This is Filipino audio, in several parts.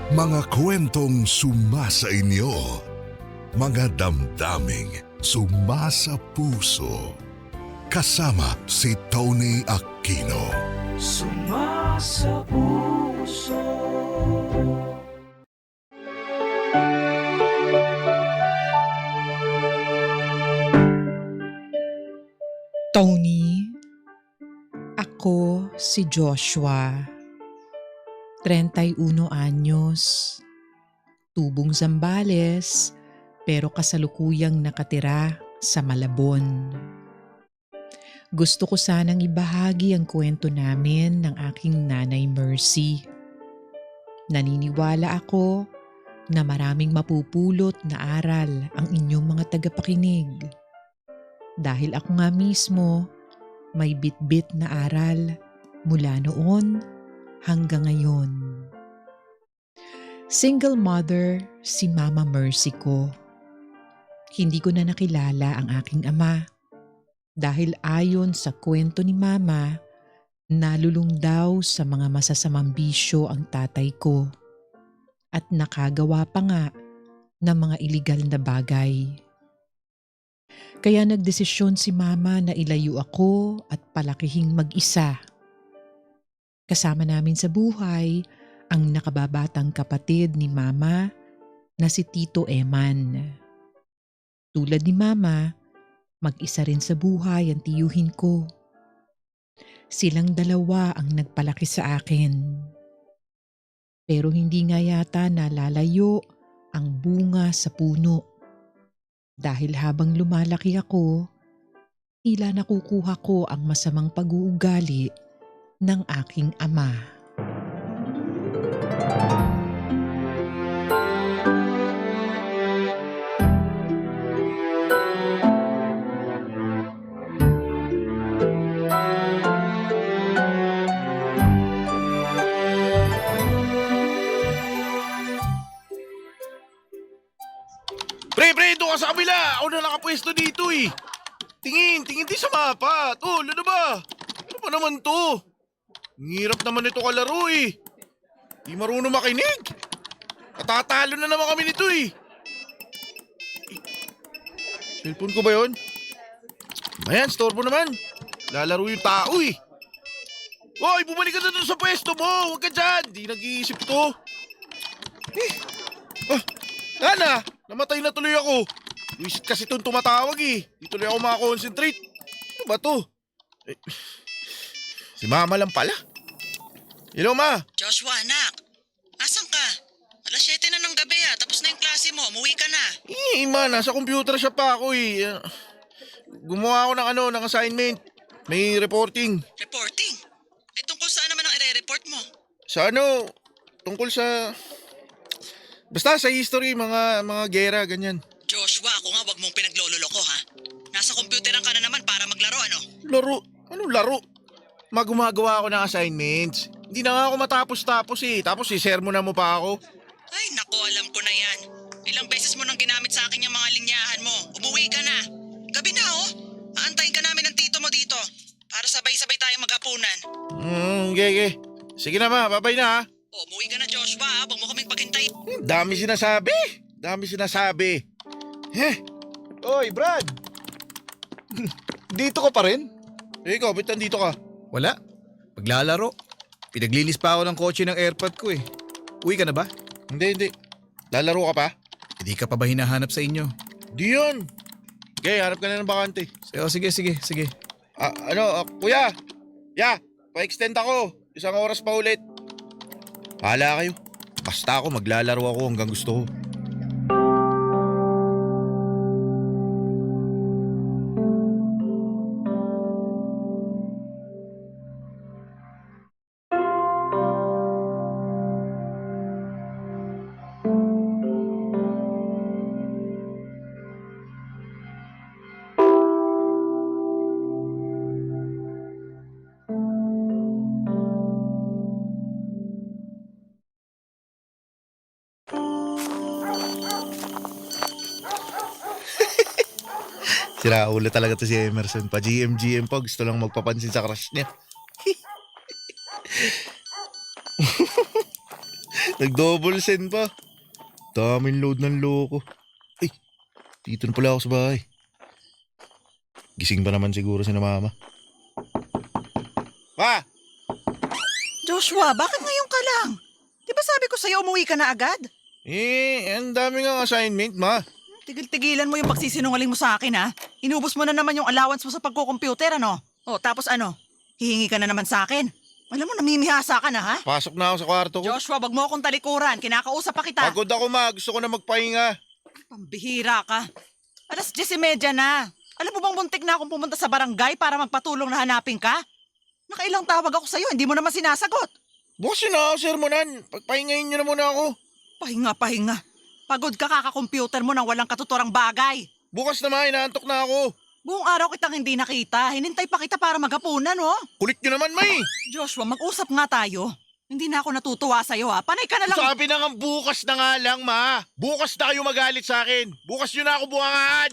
Mga kwentong sumasa inyo, mga damdaming sumasa puso. Kasama si Tony Aquino. Sumasa puso. Tony, ako si Joshua, 31 anyos, tubong Zambales pero kasalukuyang nakatira sa Malabon. Gusto ko sanang ibahagi ang kwento namin ng aking nanay Mercy. Naniniwala ako na maraming mapupulot na aral ang inyong mga tagapakinig. Dahil ako nga mismo may bit-bit na aral mula noon hanggang ngayon. Single mother si Mama Mercy ko. Hindi ko na nakilala ang aking ama dahil ayon sa kwento ni Mama, nalulung daw sa mga masasamang bisyo ang tatay ko at nakagawa pa nga ng mga iligal na bagay. Kaya nagdesisyon si Mama na ilayo ako at palakihing mag-isa. Kasama namin sa buhay ang nakababatang kapatid ni Mama na si Tito Eman. Tulad ni Mama, mag-isa rin sa buhay ang tiyuhin ko. Silang dalawa ang nagpalaki sa akin. Pero hindi nga yata nalalayo ang bunga sa puno. Dahil habang lumalaki ako, tila nakukuha ko ang masamang pag-uugali ng aking ama. Pre, doon ka sa kabila. Ako na nakapwesto dito eh. Tingin din sa mapa. Tol, ano ba? Ano ba naman to? Ang hirap naman ito kalaro eh. Di marunong makinig. Natatalo na naman kami nito eh. Cellphone ko ba yun? Ayan, storbo naman. Lalaro yung tao eh. Hoy, bumalik ka na doon sa pwesto mo. Huwag ka dyan. Di nag-iisip to. Ana, namatay na tuloy ako. Wisit kasi itong tumatawag eh. Di tuloy ako makakonsentrate. Ano ba to? Si Mama lang pala. Hello, Ma. Joshua, anak. Asan ka? Alas 7 na ng gabi tapos na yung klase mo. Umuwi ka na. Ma, nasa computer shop pa ako eh. Gumawa ako ng assignment. May reporting. Reporting? Eh tungkol saan naman ang ire-report mo? Sa tungkol sa... Basta sa history, mga gera, ganyan. Joshua, ako nga wag mong pinaglololoko ha. Nasa computeran ka na naman para maglaro ano? Laro? Anong laro? Gumagawa ako ng assignments. Hindi na nga ako matapos-tapos eh. Tapos isermonan mo pa ako. Ay nako, alam ko na yan. Ilang beses mo nang ginamit sa akin yung mga linyahan mo. Umuwi ka na. Gabi na oh. Aantayin ka namin ng tito mo dito. Para sabay-sabay tayong maghapunan. Okay. Sige na, Ma. Bye-bye na ha. O, umuwi ka na Joshua ha. Huwag mo kaming paghintay. Dami sinasabi. Oy, Brad! Dito ka pa rin? Ikaw, ba't nandito ka? Wala. Maglalaro. Pinaglinis pa ako ng kotse ng airpod ko eh. Uwi ka na ba? Hindi. Lalaro ka pa? Hindi ka pa ba hinahanap sa inyo? Di yun. Okay, hanap ka na ng bakante. Sige. Kuya? Pa-extend ako. 1 oras pa ulit. Hala kayo. Basta ako, maglalaro ako hanggang gusto ko. Siraulo talaga to si Emerson. Pa-GM pa. Gusto lang magpapansin sa crush niya. Nag-double send pa. Daming load ng loko. Ay, dito na pala ako sa bahay. Gising pa naman siguro si na mama. Ma! Joshua, bakit ngayon ka lang? Di ba sabi ko sa'yo umuwi ka na agad? Ang dami nga assignment, ma. Tigil-tigilan mo yung pagsisinungaling mo sa akin, ha? Inubos mo na naman yung allowance mo sa pagkukomputer, ano? O, tapos ano? Hihingi ka na naman sa akin. Alam mo, namimihasa ka na, ha? Pasok na ako sa kwarto ko. Joshua, wag mo akong talikuran. Kinakausap pa kita. Pagod ako, ma. Gusto ko na magpahinga. Pambihira ka. 10:30 na. Alam mo bang muntik na akong pumunta sa barangay para magpatulong na hanapin ka? Nakailang tawag ako sa'yo, hindi mo naman sinasagot. Bukas yun na ako, sermonan. Pagpahingahin nyo na muna ako. Pahinga. Pagod ka kaka-computer mo nang walang katuturang bagay. Bukas na, ma. Inaantok na ako. Buong araw kitang hindi nakita. Hinintay pa kita para maghapunan, oh. Kulit nyo naman, ma. Joshua, mag-usap nga tayo. Hindi na ako natutuwa sa'yo, ha? Panay ka na lang. Sabi na nga bukas na nga lang, ma. Bukas na kayo magalit sa akin. Bukas nyo na ako buhangaan.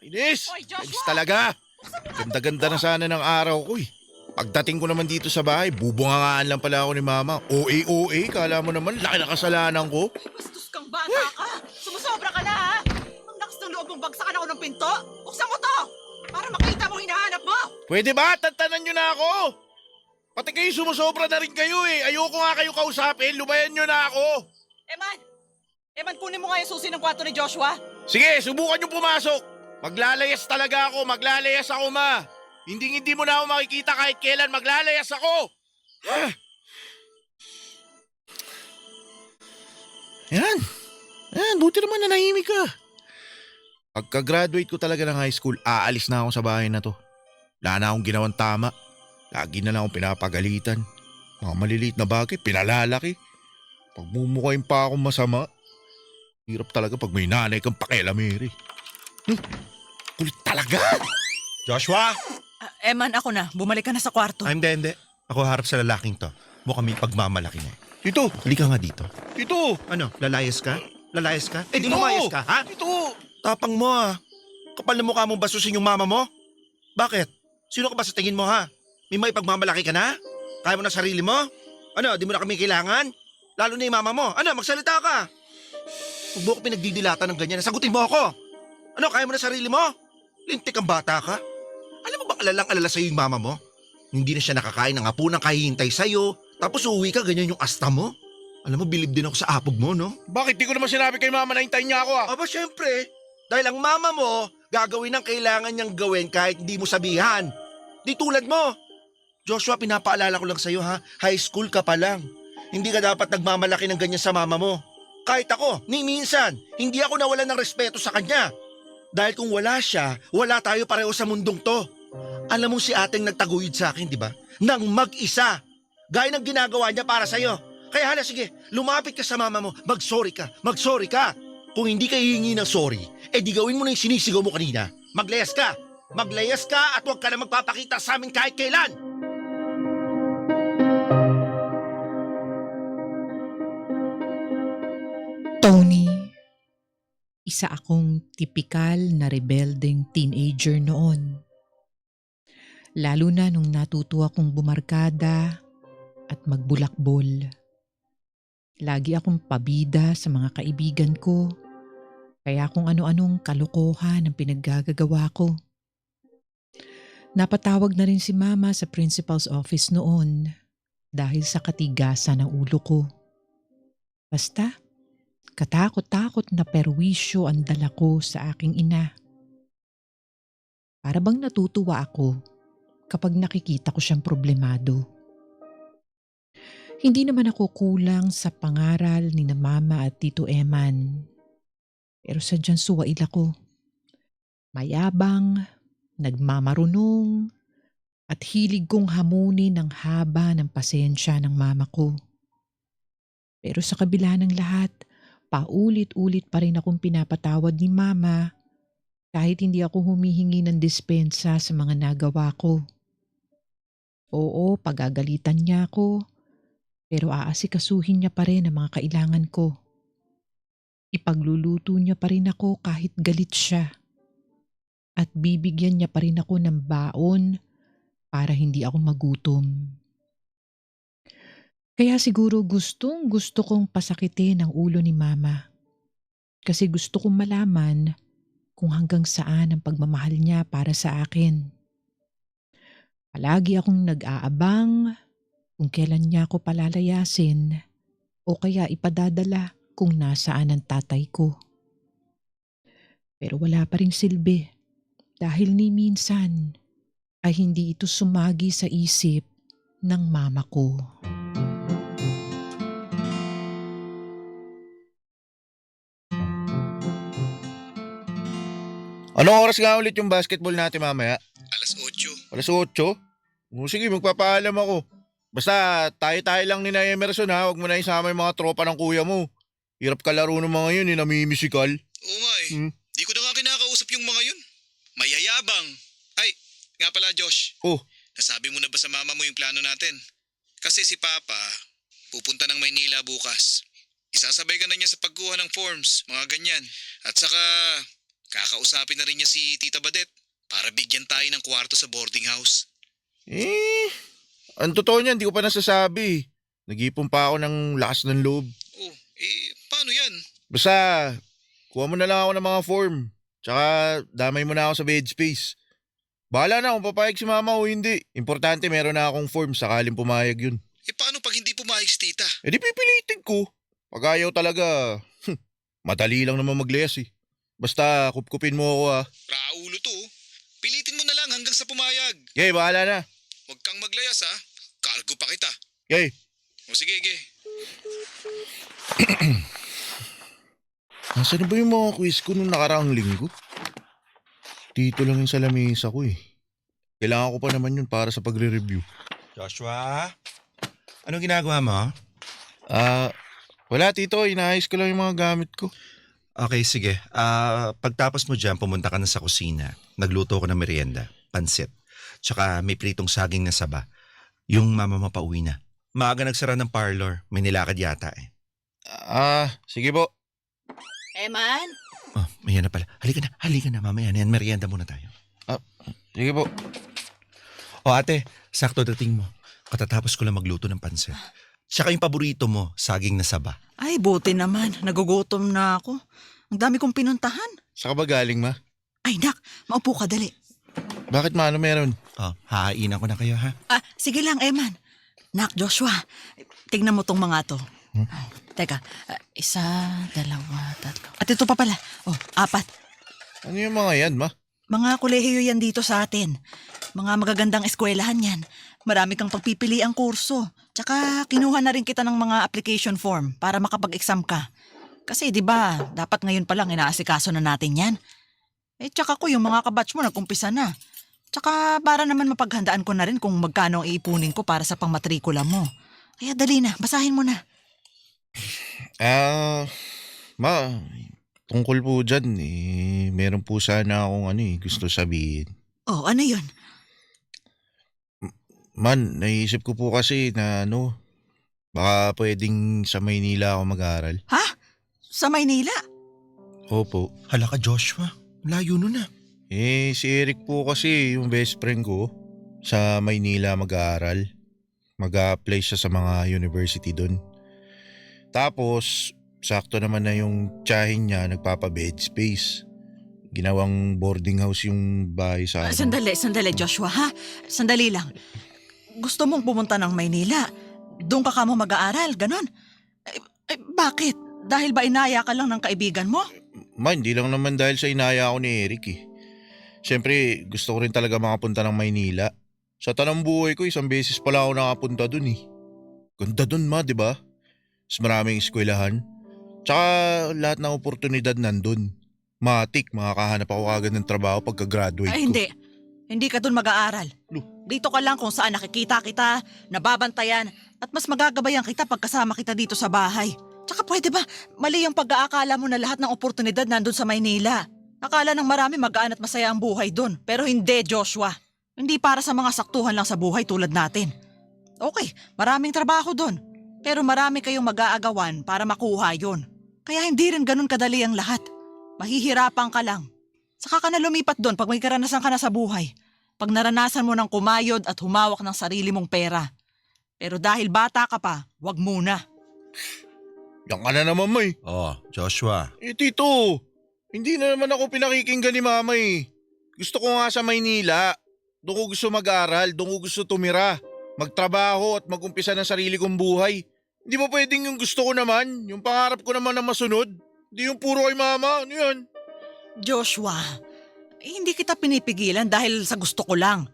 Inis! Hoy, Joshua! Inis talaga. Ganda-ganda na sana ng araw ko eh. Pagdating ko naman dito sa bahay, bubungangaan lang pala ako ni mama. OA, kala mo naman, laki na kasalanan ko. Bastos kang bata ka. Sumusobra ka na, ha? Ang lakas ng loob mong bagsakan ako ng pinto. Buksan mo to! Para makita mo hinahanap mo. Pwede ba? Tantanan nyo na ako. Pati kayo sumusobra na rin kayo eh. Ayoko nga kayo kausapin. Lubayan nyo na ako. Eman, kunin mo nga yung susi ng kwarto ni Joshua. Sige, subukan nyo pumasok. Maglalayas talaga ako. Maglalayas ako, ma. Hindi mo na ako makikita kahit kailan. Maglalayas ako. Yan. Buti naman nanahimik ka. Pagka-graduate ko talaga ng high school, aalis na ako sa bahay na to. Wala na akong ginawang tama. Lagi na lang akong pinapagalitan. Mga maliliit na bagay, pinalalaki. Pagmumukhain pa akong masama. Hirap talaga pag may nanay kang pakialamere. Kulit talaga! Joshua! Eman, ako na. Bumalik ka na sa kwarto. Hindi. Ako harap sa lalaking to. Mukhang may pagmamalaki na. Ito! Halika nga dito. Ito! Ano, lalayas ka? Lalayas ka? Eh, di Ito! lumayas ka, ha? Ito! Tapang mo, ha? Kapal na mukha mong basusin yung mama mo? Bakit? Sino ka ba sa tingin mo, ha? May pagmamalaki ka na? Kaya mo na sarili mo? Ano, di mo na kami kailangan? Lalo na yung mama mo. Ano, magsalita ka. Huwag mo ako pinagdidilata ng ganyan. Sagutin mo ako. Ano, kaya mo na sarili mo? Lintik ang bata ka. Alam mo bang alalang-alala sa'yo yung mama mo? Hindi na siya nakakain ng hapunang kahihintay sa'yo. Tapos uuwi ka, ganyan yung asta mo. Alam mo, bilib din ako sa apog mo, no? Bakit di ko naman sinabi kay mama na hintayin niya ako ah? Aba, syempre. Dahil ang mama mo, gagawin ang kailangan niyang gawin kahit hindi mo sabihan. Di tulad mo. Joshua, pinapaalala ko lang sa'yo ha, high school ka pa lang. Hindi ka dapat nagmamalaki ng ganyan sa mama mo. Kahit ako, ni minsan, hindi ako nawalan ng respeto sa kanya. Dahil kung wala siya, wala tayo pareho sa mundong to. Alam mo si ating nagtaguyod sa akin, di ba? Nang mag-isa. Gaya ng ginagawa niya para sa'yo. Kaya hala, sige, lumapit ka sa mama mo, mag-sorry ka. Kung hindi ka hihingi ng sorry, di gawin mo na yung sinisigaw mo kanina. Maglayas ka at huwag ka na magpapakita sa amin kahit kailan. Tony, isa akong tipikal na rebeldeng teenager noon. Lalo na nung natuto akong bumarkada at magbulakbol. Lagi akong pabida sa mga kaibigan ko, kaya kung ano-anong kalokohan ang pinaggagawa ko. Napatawag na rin si Mama sa principal's office noon dahil sa katigasan ng ulo ko. Basta, katakot-takot na perwisyo ang dala ko sa aking ina. Para bang natutuwa ako kapag nakikita ko siyang problemado. Hindi naman ako kulang sa pangaral ni na Mama at Tito Eman. Pero sadyang suwail ako. Mayabang, nagmamarunong, at hilig kong hamunin ang haba ng pasensya ng mama ko. Pero sa kabila ng lahat, paulit-ulit pa rin akong pinapatawad ni Mama kahit hindi ako humihingi ng dispensa sa mga nagawa ko. Oo, pagagalitan niya ako, pero aasikasuhin niya pa rin ang mga kailangan ko. Ipagluluto niya pa rin ako kahit galit siya. At bibigyan niya pa rin ako ng baon para hindi ako magutom. Kaya siguro gustong gusto kong pasakitin ang ulo ni Mama. Kasi gusto kong malaman kung hanggang saan ang pagmamahal niya para sa akin. Palagi akong nag-aabang kung kailan niya ako palalayasin o kaya ipadadala kung nasaan ang tatay ko. Pero wala pa ring silbi dahil ni minsan ay hindi ito sumagi sa isip ng mama ko. Anong oras nga ulit yung basketball natin mamaya? Alas 8. Alas 8? O sige, magpapaalam ako. Basta tayo-tayo lang ni na Emerson ha. Huwag mo na isama yung mga tropa ng kuya mo. Hirap kalaro ng mga yun, namimisikal. Oo nga eh. Di ko na nga kinakausap yung mga yun. Mayayabang. Ay, nga pala Josh. Oh, Nasabi mo na ba sa mama mo yung plano natin? Kasi si Papa, pupunta ng Maynila bukas. Isasabay ka na niya sa pagkuha ng forms, mga ganyan. At saka, kakausapin na rin niya si Tita Badet para bigyan tayo ng kwarto sa boarding house. ang totoo niyan, di ko pa nasasabi. Nag-ipon pa ako ng lakas ng loob. Oh, paano yan? Basta, kuha mo na lang ako ng mga form. Tsaka, damay mo na ako sa bed space. Bahala na kung papayag si mama o hindi. Importante, meron na akong form sakaling pumayag yun. Paano pag hindi pumayag si Tita? Di pipilitin ko. Pag ayaw talaga, madali lang naman magleyas eh. Basta, kupkupin mo ako ha. Raulo to. Pilitin mo na lang hanggang sa pumayag. Yay, bahala na. Huwag kang maglayas ha. Cargo pa kita. Yay. O sige. Nasaan na ba yung mga quiz ko nung nakaraang linggo? Dito lang yung sa lamesa ko eh. Kailangan ko pa naman yun para sa pagre-review. Joshua? Anong ginagawa mo? Wala tito, inaayos ko lang yung mga gamit ko. Okay, sige. Pagtapos mo dyan, pumunta ka na sa kusina. Nagluto ko ng merienda, pansit. Tsaka may pritong saging na saba. Yung mama mo pauwi na. Maaga nagsara ng parlor. May nilakad yata eh. Sige po. Eman? Oh, ayan na pala. Halika na. Mamaya na yan. Merienda muna tayo. Sige po. O ate, sakto dating mo. Katatapos ko lang magluto ng pansit. Tsaka yung paborito mo, saging na saba. Ay, buti naman. Nagugutom na ako. Ang dami kong pinuntahan. Saan ka ba galing ma? Ay, nak. Maupo ka, dali. Bakit ma? Ano meron? Oh, hahainan ko na kayo ha. Sige lang, Eman. Nak, Joshua. Tignan mo tong mga to. Teka, 1, 2, 3. At ito pa pala. 4. Ano yung mga yan ma? Mga kolehiyo yan dito sa atin. Mga magagandang eskwelahan yan. Marami kang pagpipiliang kurso. Tsaka kinuha na rin kita ng mga application form para makapag-exam ka. Kasi di ba dapat ngayon pa lang inaasikaso na natin yan. Tsaka ko yung mga kabatch mo nagkumpisa na. Tsaka para naman mapaghandaan ko na rin kung magkano ang iipunin ko para sa pangmatrikula mo. Kaya dali na, basahin mo na. Ma, tungkol po dyan meron po sana akong gusto sabihin. Ano yun? Man, naisip ko po kasi na baka pwedeng sa Maynila ako mag-aaral. Ha? Sa Maynila? Opo. Hala ka Joshua, layo nun na. Si Eric po kasi yung best friend ko sa Maynila mag-aaral. Mag-a-apply siya sa mga university doon. Tapos, sakto naman na yung tiyahin niya nagpapa-bed space. Ginawang boarding house yung bahay sa amin. Sandali Joshua ha? Sandali lang. Gusto mong pumunta ng Maynila? Doon ka mo mag-aaral, ganon? Bakit? Dahil ba inaya ka lang ng kaibigan mo? Ma, hindi lang naman dahil sa inaya ako ni Eric eh. Siyempre, gusto ko rin talaga makapunta ng Maynila. Sa tanang buhay ko, isang beses pala ako nakapunta dun eh. Ganda dun ma, di ba? Mas maraming eskwelahan. Tsaka lahat ng oportunidad nandun. Matik, makakahanap ako agad ng trabaho pagka-graduate ko. Hindi. Hindi ka dun mag-aaral. Dito ka lang kung saan nakikita kita, nababantayan, at mas magagabayan kita pagkasama kita dito sa bahay. Tsaka pwede ba, mali yung pag-aakala mo na lahat ng oportunidad nandun sa Maynila. Akala ng marami magaan at masaya ang buhay dun. Pero hindi, Joshua. Hindi para sa mga saktuhan lang sa buhay tulad natin. Okay, maraming trabaho dun. Pero marami kayong mag-aagawan para makuha yun. Kaya hindi rin ganun kadali ang lahat. Mahihirapan ka lang. Saka ka na lumipat doon pag may karanasan ka na sa buhay. Pag naranasan mo ng kumayod at humawak ng sarili mong pera. Pero dahil bata ka pa, wag muna. Yan ka na naman, May. Oh, Joshua. Tito, hindi na naman ako pinakikinggan ni Mama eh. Gusto ko nga sa Maynila. Doon ko gusto mag-aral, doon ko gusto tumira, magtrabaho at mag-umpisa ng sarili kong buhay. Hindi ba pwedeng yung gusto ko naman, yung pangarap ko naman na masunod? Hindi yung puro kay Mama, ano yan? Joshua, hindi kita pinipigilan dahil sa gusto ko lang.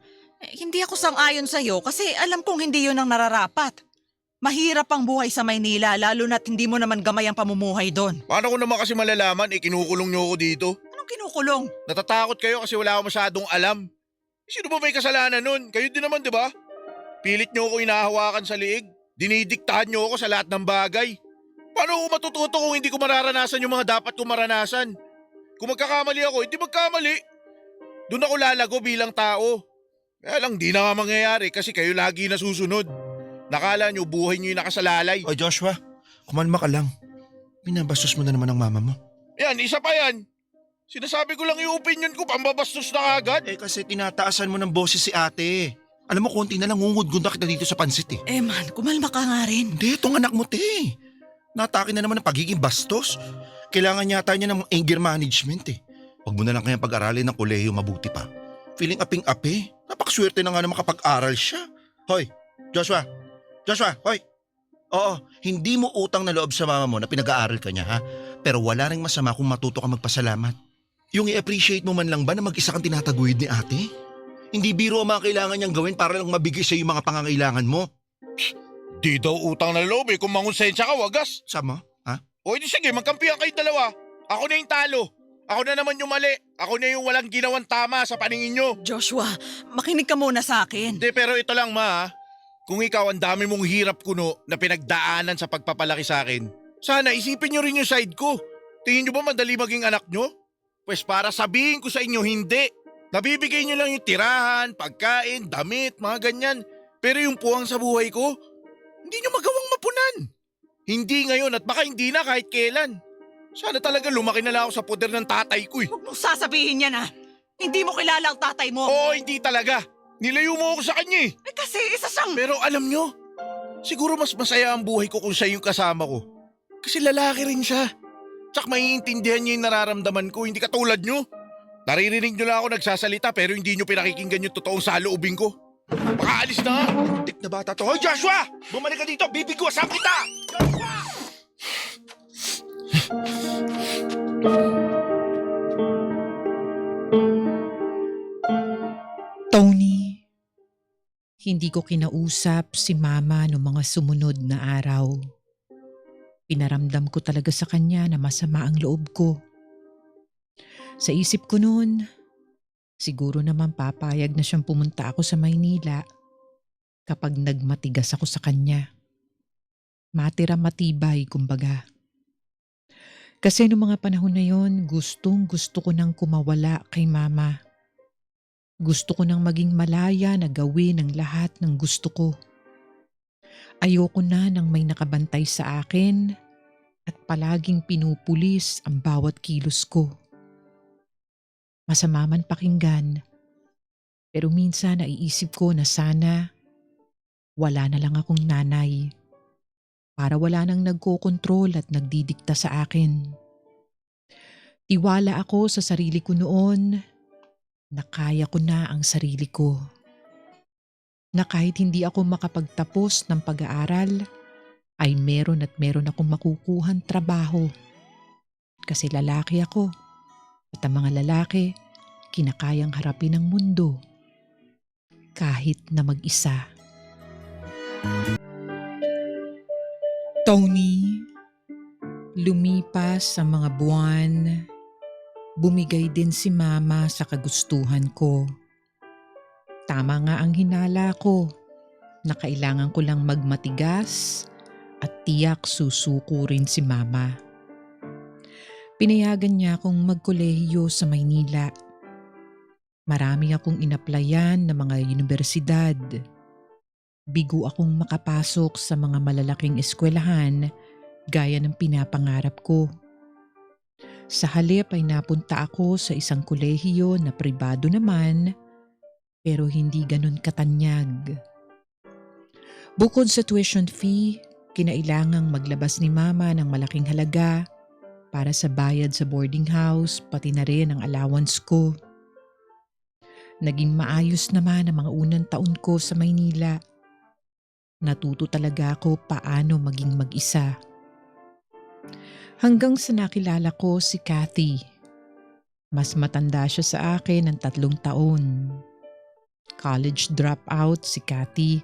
Hindi ako sang-ayon sa'yo kasi alam kong hindi yun ang nararapat. Mahirap ang buhay sa Maynila lalo na't hindi mo naman gamay ang pamumuhay doon. Paano ko naman kasi malalaman, kinukulong niyo ako dito? Anong kinukulong? Natatakot kayo kasi wala ako masyadong alam. Sino ba may kasalanan nun? Kayo din naman, di ba? Pilit niyo ako inahawakan sa liig. Dinidiktahan niyo ako sa lahat ng bagay. Paano ako matututo kung hindi ko mararanasan yung mga dapat ko maranasan? Kung magkakamali ako, hindi magkamali. Doon ako lalago bilang tao. Kaya lang di na nga mangyayari kasi kayo lagi nasusunod. Nakala niyo buhay niyo yung nakasalalay. Oy Joshua, kumalma ka lang. Binabastos mo na naman ang mama mo. Yan, isa pa yan. Sinasabi ko lang yung opinion ko, pambabastos na agad. Kasi tinataasan mo ng boses si ate. Alam mo, konti na lang ngungud-gud na kita dito sa pansit Man, kumalma ka nga rin. Hindi, itong anak mo Natake na naman ng pagiging bastos. Kailangan yata niya ng anger management Huwag mo na lang kayang pag-aralin ng kolehiyo mabuti pa. Feeling aping-api. Napakaswerte na nga na makapag-aral siya. Hoy, Joshua, hoy. Oo, hindi mo utang na loob sa mama mo na pinag-aaral ka niya ha. Pero wala ring masama kung matuto ka magpasalamat. Yung i-appreciate mo man lang ba na mag-isa kang tinataguyod ni ate? Hindi biro ang mga kailangan niyang gawin para lang mabigay sa yung mga pangangailangan mo. Di daw utang na loob kung mangonsensya ka, wagas. Sama, ha? O di sige, magkampihan kayo dalawa. Ako na yung talo. Ako na naman yung mali. Ako na yung walang ginawang tama sa paningin nyo. Joshua, makinig ka muna sa akin. Hindi, pero ito lang ma. Kung ikaw ang dami mong hirap kuno na pinagdaanan sa pagpapalaki sa akin, sana isipin nyo rin yung side ko. Tingin nyo ba madali maging anak nyo? Pues para sabihin ko sa inyo, hindi. Nabibigay nyo lang yung tirahan, pagkain, damit, mga ganyan. Pero yung puwang sa buhay ko, hindi nyo magawang mapunan. Hindi ngayon at baka hindi na kahit kailan. Sana talaga lumaki na lang ako sa poder ng tatay ko Huwag mong sasabihin yan Hindi mo kilala ang tatay mo. Oo, hindi talaga. Nilayo mo ako sa kanya Kasi isa siyang... Pero alam nyo, siguro mas masaya ang buhay ko kung siya yung kasama ko. Kasi lalaki rin siya. Tsak maiintindihan niya yung nararamdaman ko, hindi katulad nyo. Naririnig nyo lang ako nagsasalita pero hindi nyo pinakikinggan yung totoong saloobin ko. Makaalis na nga. Tik na bata to. Hoy Joshua! Bumalik ka dito! Bibigwasan kita! Tony, hindi ko kinausap si Mama noong mga sumunod na araw. Pinaramdam ko talaga sa kanya na masama ang loob ko. Sa isip ko noon, siguro naman papayag na siyang pumunta ako sa Maynila kapag nagmatigas ako sa kanya. Matira matibay, kumbaga. Kasi noong mga panahon na yon, gustong gusto ko nang kumawala kay Mama. Gusto ko nang maging malaya na gawin ang lahat ng gusto ko. Ayoko na nang may nakabantay sa akin at palaging pinupulis ang bawat kilos ko. Masama man pakinggan, pero minsan naiisip ko na sana wala na lang akong nanay para wala nang nagkokontrol at nagdidikta sa akin. Tiwala ako sa sarili ko noon na kaya ko na ang sarili ko. Na kahit hindi ako makapagtapos ng pag-aaral, ay meron akong makukuhang trabaho. Kasi lalaki ako at ang mga lalaki kinakayang harapin ang mundo kahit na mag-isa. Tony, lumipas ang mga buwan, bumigay din si Mama sa kagustuhan ko. Tama nga ang hinala ko na kailangan ko lang magmatigas at tiyak susuko rin si Mama. Pinayagan niya akong magkolehiyo sa Maynila. Marami akong inaplayan na mga universidad. Bigo akong makapasok sa mga malalaking eskwelahan gaya ng pinapangarap ko. Sa halip ay napunta ako sa isang kolehiyo na pribado naman pero hindi ganun katanyag. Bukod sa tuition fee, kinailangang maglabas ni Mama ng malaking halaga para sa bayad sa boarding house pati na rin ang allowance ko. Naging maayos naman ang mga unang taon ko sa Maynila. Natuto talaga ako paano maging mag-isa. Hanggang sa nakilala ko si Kathy. Mas matanda siya sa akin ng 3 taon. College dropout si Kathy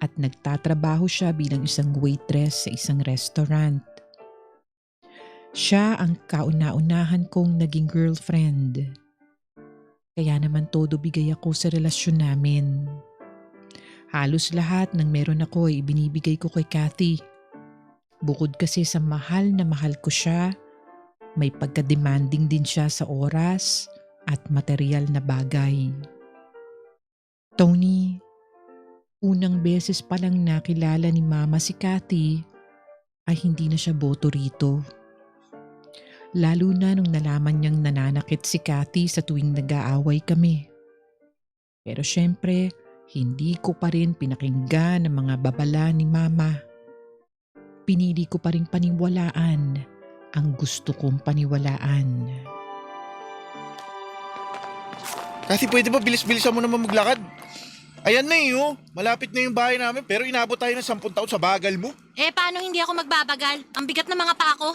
at nagtatrabaho siya bilang isang waitress sa isang restaurant. Siya ang kauna-unahan kong naging girlfriend. Kaya naman todo bigay ako sa relasyon namin. Halos lahat ng meron ako ay ibinibigay ko kay Kathy. Bukod kasi sa mahal na mahal ko siya, may pagka-demanding din siya sa oras at material na bagay. Tony, unang beses pa lang nakilala ni Mama si Kathy ay hindi na siya boto rito. Lalo na nung nalaman niyang nananakit si Kathy sa tuwing nag-aaway kami. Pero syempre, hindi ko pa rin pinakinggan ang mga babala ni Mama. Pinili ko pa rin paniwalaan ang gusto kong paniwalaan. Kasi pwede ba bilis-bilisan mo naman maglakad? Ayan na eh, oh. Malapit na yung bahay namin pero inabot tayo ng 10 taon sa bagal mo. Eh, paano hindi ako magbabagal? Ang bigat ng mga paa ko.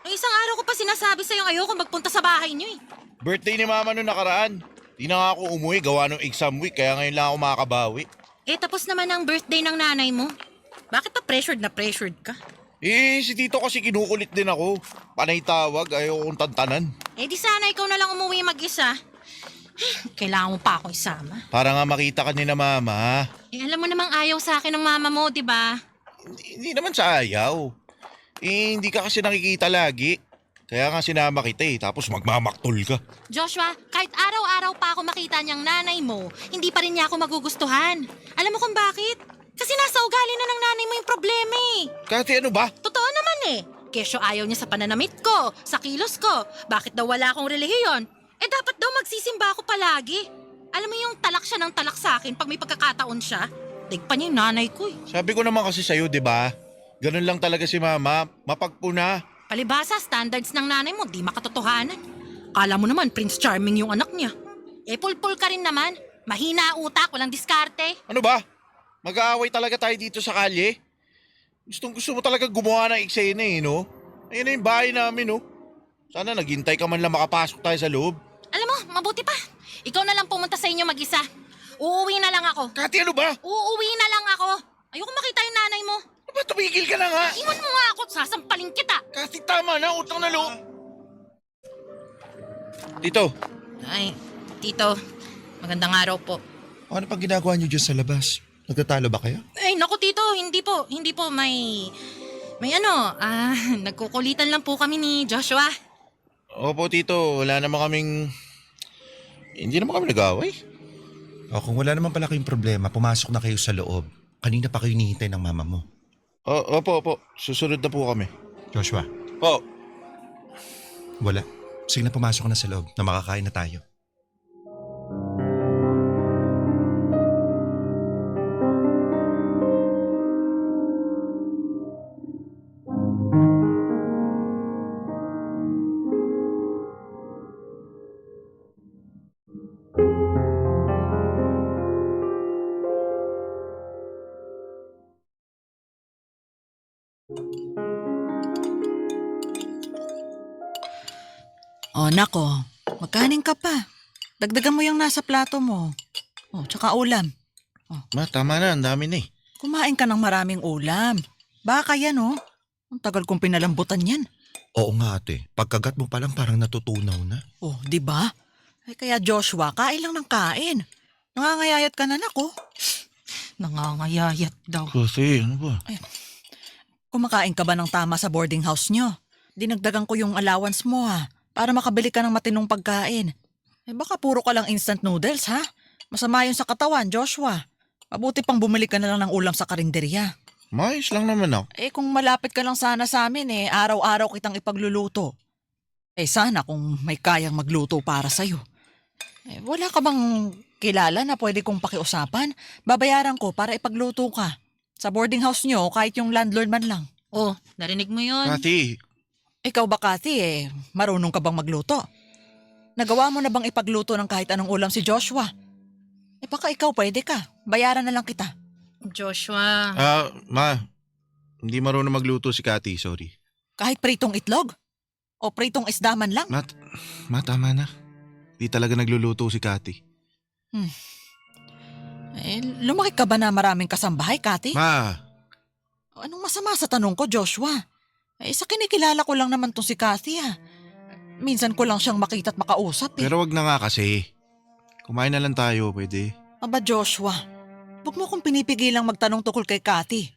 Noong isang araw ko pa sinasabi sa'yo ayoko magpunta sa bahay niyo eh. Birthday ni Mama noong nakaraan. Di na nga ako umuwi, gawa ng exam week kaya ngayon lang ako makakabawi. Eh, tapos naman ang birthday ng nanay mo. Bakit pa pressured na pressured ka? Eh, si Tito kasi kinukulit din ako. Panay tawag, ayaw kong tantanan. Eh, di sana ikaw na lang umuwi mag-isa. Kailangan mo pa ako isama. Para nga makita ka ni na Mama. Eh, alam mo namang ayaw sa akin ng mama mo, di ba? Hindi naman sa ayaw. Eh, hindi ka kasi nakikita lagi. Kaya nga sinama kita eh, tapos magmamaktol ka. Joshua, kahit araw-araw pa ako makita niyang nanay mo, hindi pa rin niya ako magugustuhan. Alam mo kung bakit? Kasi nasa ugali na ng nanay mo yung problema eh. Kasi ano ba? Totoo naman eh. Kesyo ayaw niya sa pananamit ko, sa kilos ko. Bakit daw wala akong relihiyon? Eh dapat daw magsisimba ako palagi. Alam mo yung talak siya ng talak sa akin pag may pagkakataon siya? Digpa niya yung nanay ko eh. Sabi ko naman kasi sa'yo, di ba? Ganun lang talaga si Mama, mapagpuna. Palibasa, standards ng nanay mo, di makatotohanan. Kala mo naman, Prince Charming yung anak niya. Eh, pulpul ka rin naman. Mahina utak, walang diskarte. Ano ba? Mag-aaway talaga tayo dito sa kalye? Gusto mo talaga gumawa ng eksena eh, no? Ayun na yung bahay namin, no? Sana naghintay ka man lang makapasok tayo sa loob. Alam mo, mabuti pa. Ikaw na lang pumunta sa inyo mag-isa. Uuwi na lang ako. Kati, ano ba? Uuwi na lang ako. Ayoko makita yung nanay mo. Ano ba, tumigil ka na nga? Iwan mo nga ako, sasampalin kita. Kasi tama na, utang na loob. Tito, Ay, tito, magandang araw po. Ano pang ginagawa niyo dyan sa labas? Nagtatalo ba kayo? Ay, naku tito, hindi po, may nagkukulitan lang po kami ni Joshua. opo Tito, wala naman kaming... Hindi naman kami nag-aaway. O kung wala naman pala kayong problema, pumasok na kayo sa loob. Kanina pa kayo hinihintay ng mama mo. Opo. Susunod na po kami. Joshua, Po. wala. Sige na, pumasok na sa loob na makakain na tayo. Oh, nako. Magkaning ka pa. Dagdagan mo yung nasa plato mo. Oh, tsaka ulam. Ma, tama na. Ang dami na eh. Kumain ka ng maraming ulam. Baka yan, oh. Ang tagal kong pinalambutan yan. Oo nga ate, pagkagat mo pa lang parang natutunaw na. Oh, di ba? Ay, kaya Joshua, kain lang ng kain. Nangangayayat ka na, nako. Nangangayayat daw. Kasi, ano ba? Kumakain ka ba ng tama sa boarding house nyo? Dinagdagan ko yung allowance mo, ha? Para makabili ka ng matinong pagkain. Eh baka puro ka lang instant noodles, ha? Masama yun sa katawan, Joshua. Mabuti pang bumili ka na lang ng ulam sa karinderya. Maayos lang naman ako. Eh kung malapit ka lang sana sa amin, araw-araw kitang ipagluluto. Eh sana kung may kayang magluto para sa'yo. Eh wala ka bang kilala na pwede kong pakiusapan? Babayaran ko para ipagluto ka. Sa boarding house nyo, kahit yung landlord man lang. Oh, narinig mo yun? Kathy, Ikaw ba, Kathy, marunong ka bang magluto? Nagawa mo na bang ipagluto ng kahit anong ulam si Joshua? Baka ikaw pwede ka. Bayaran na lang kita. Joshua. ma, hindi marunong magluto si Kathy, sorry. Kahit pritong itlog? O pritong isda man lang? Ma, tama na. Di talaga nagluluto si Kathy. Lumaki ka ba na maraming kasambahay, Kathy? Ma, Anong masama sa tanong ko, Joshua? Sa kinikilala ko lang naman tong si Kathy, Minsan ko lang siyang makita at makausap, pero wag na nga kasi. Kumain na lang tayo, pwede? Aba, Joshua, huwag mo kong pinipigilang magtanong tukol kay Kathy.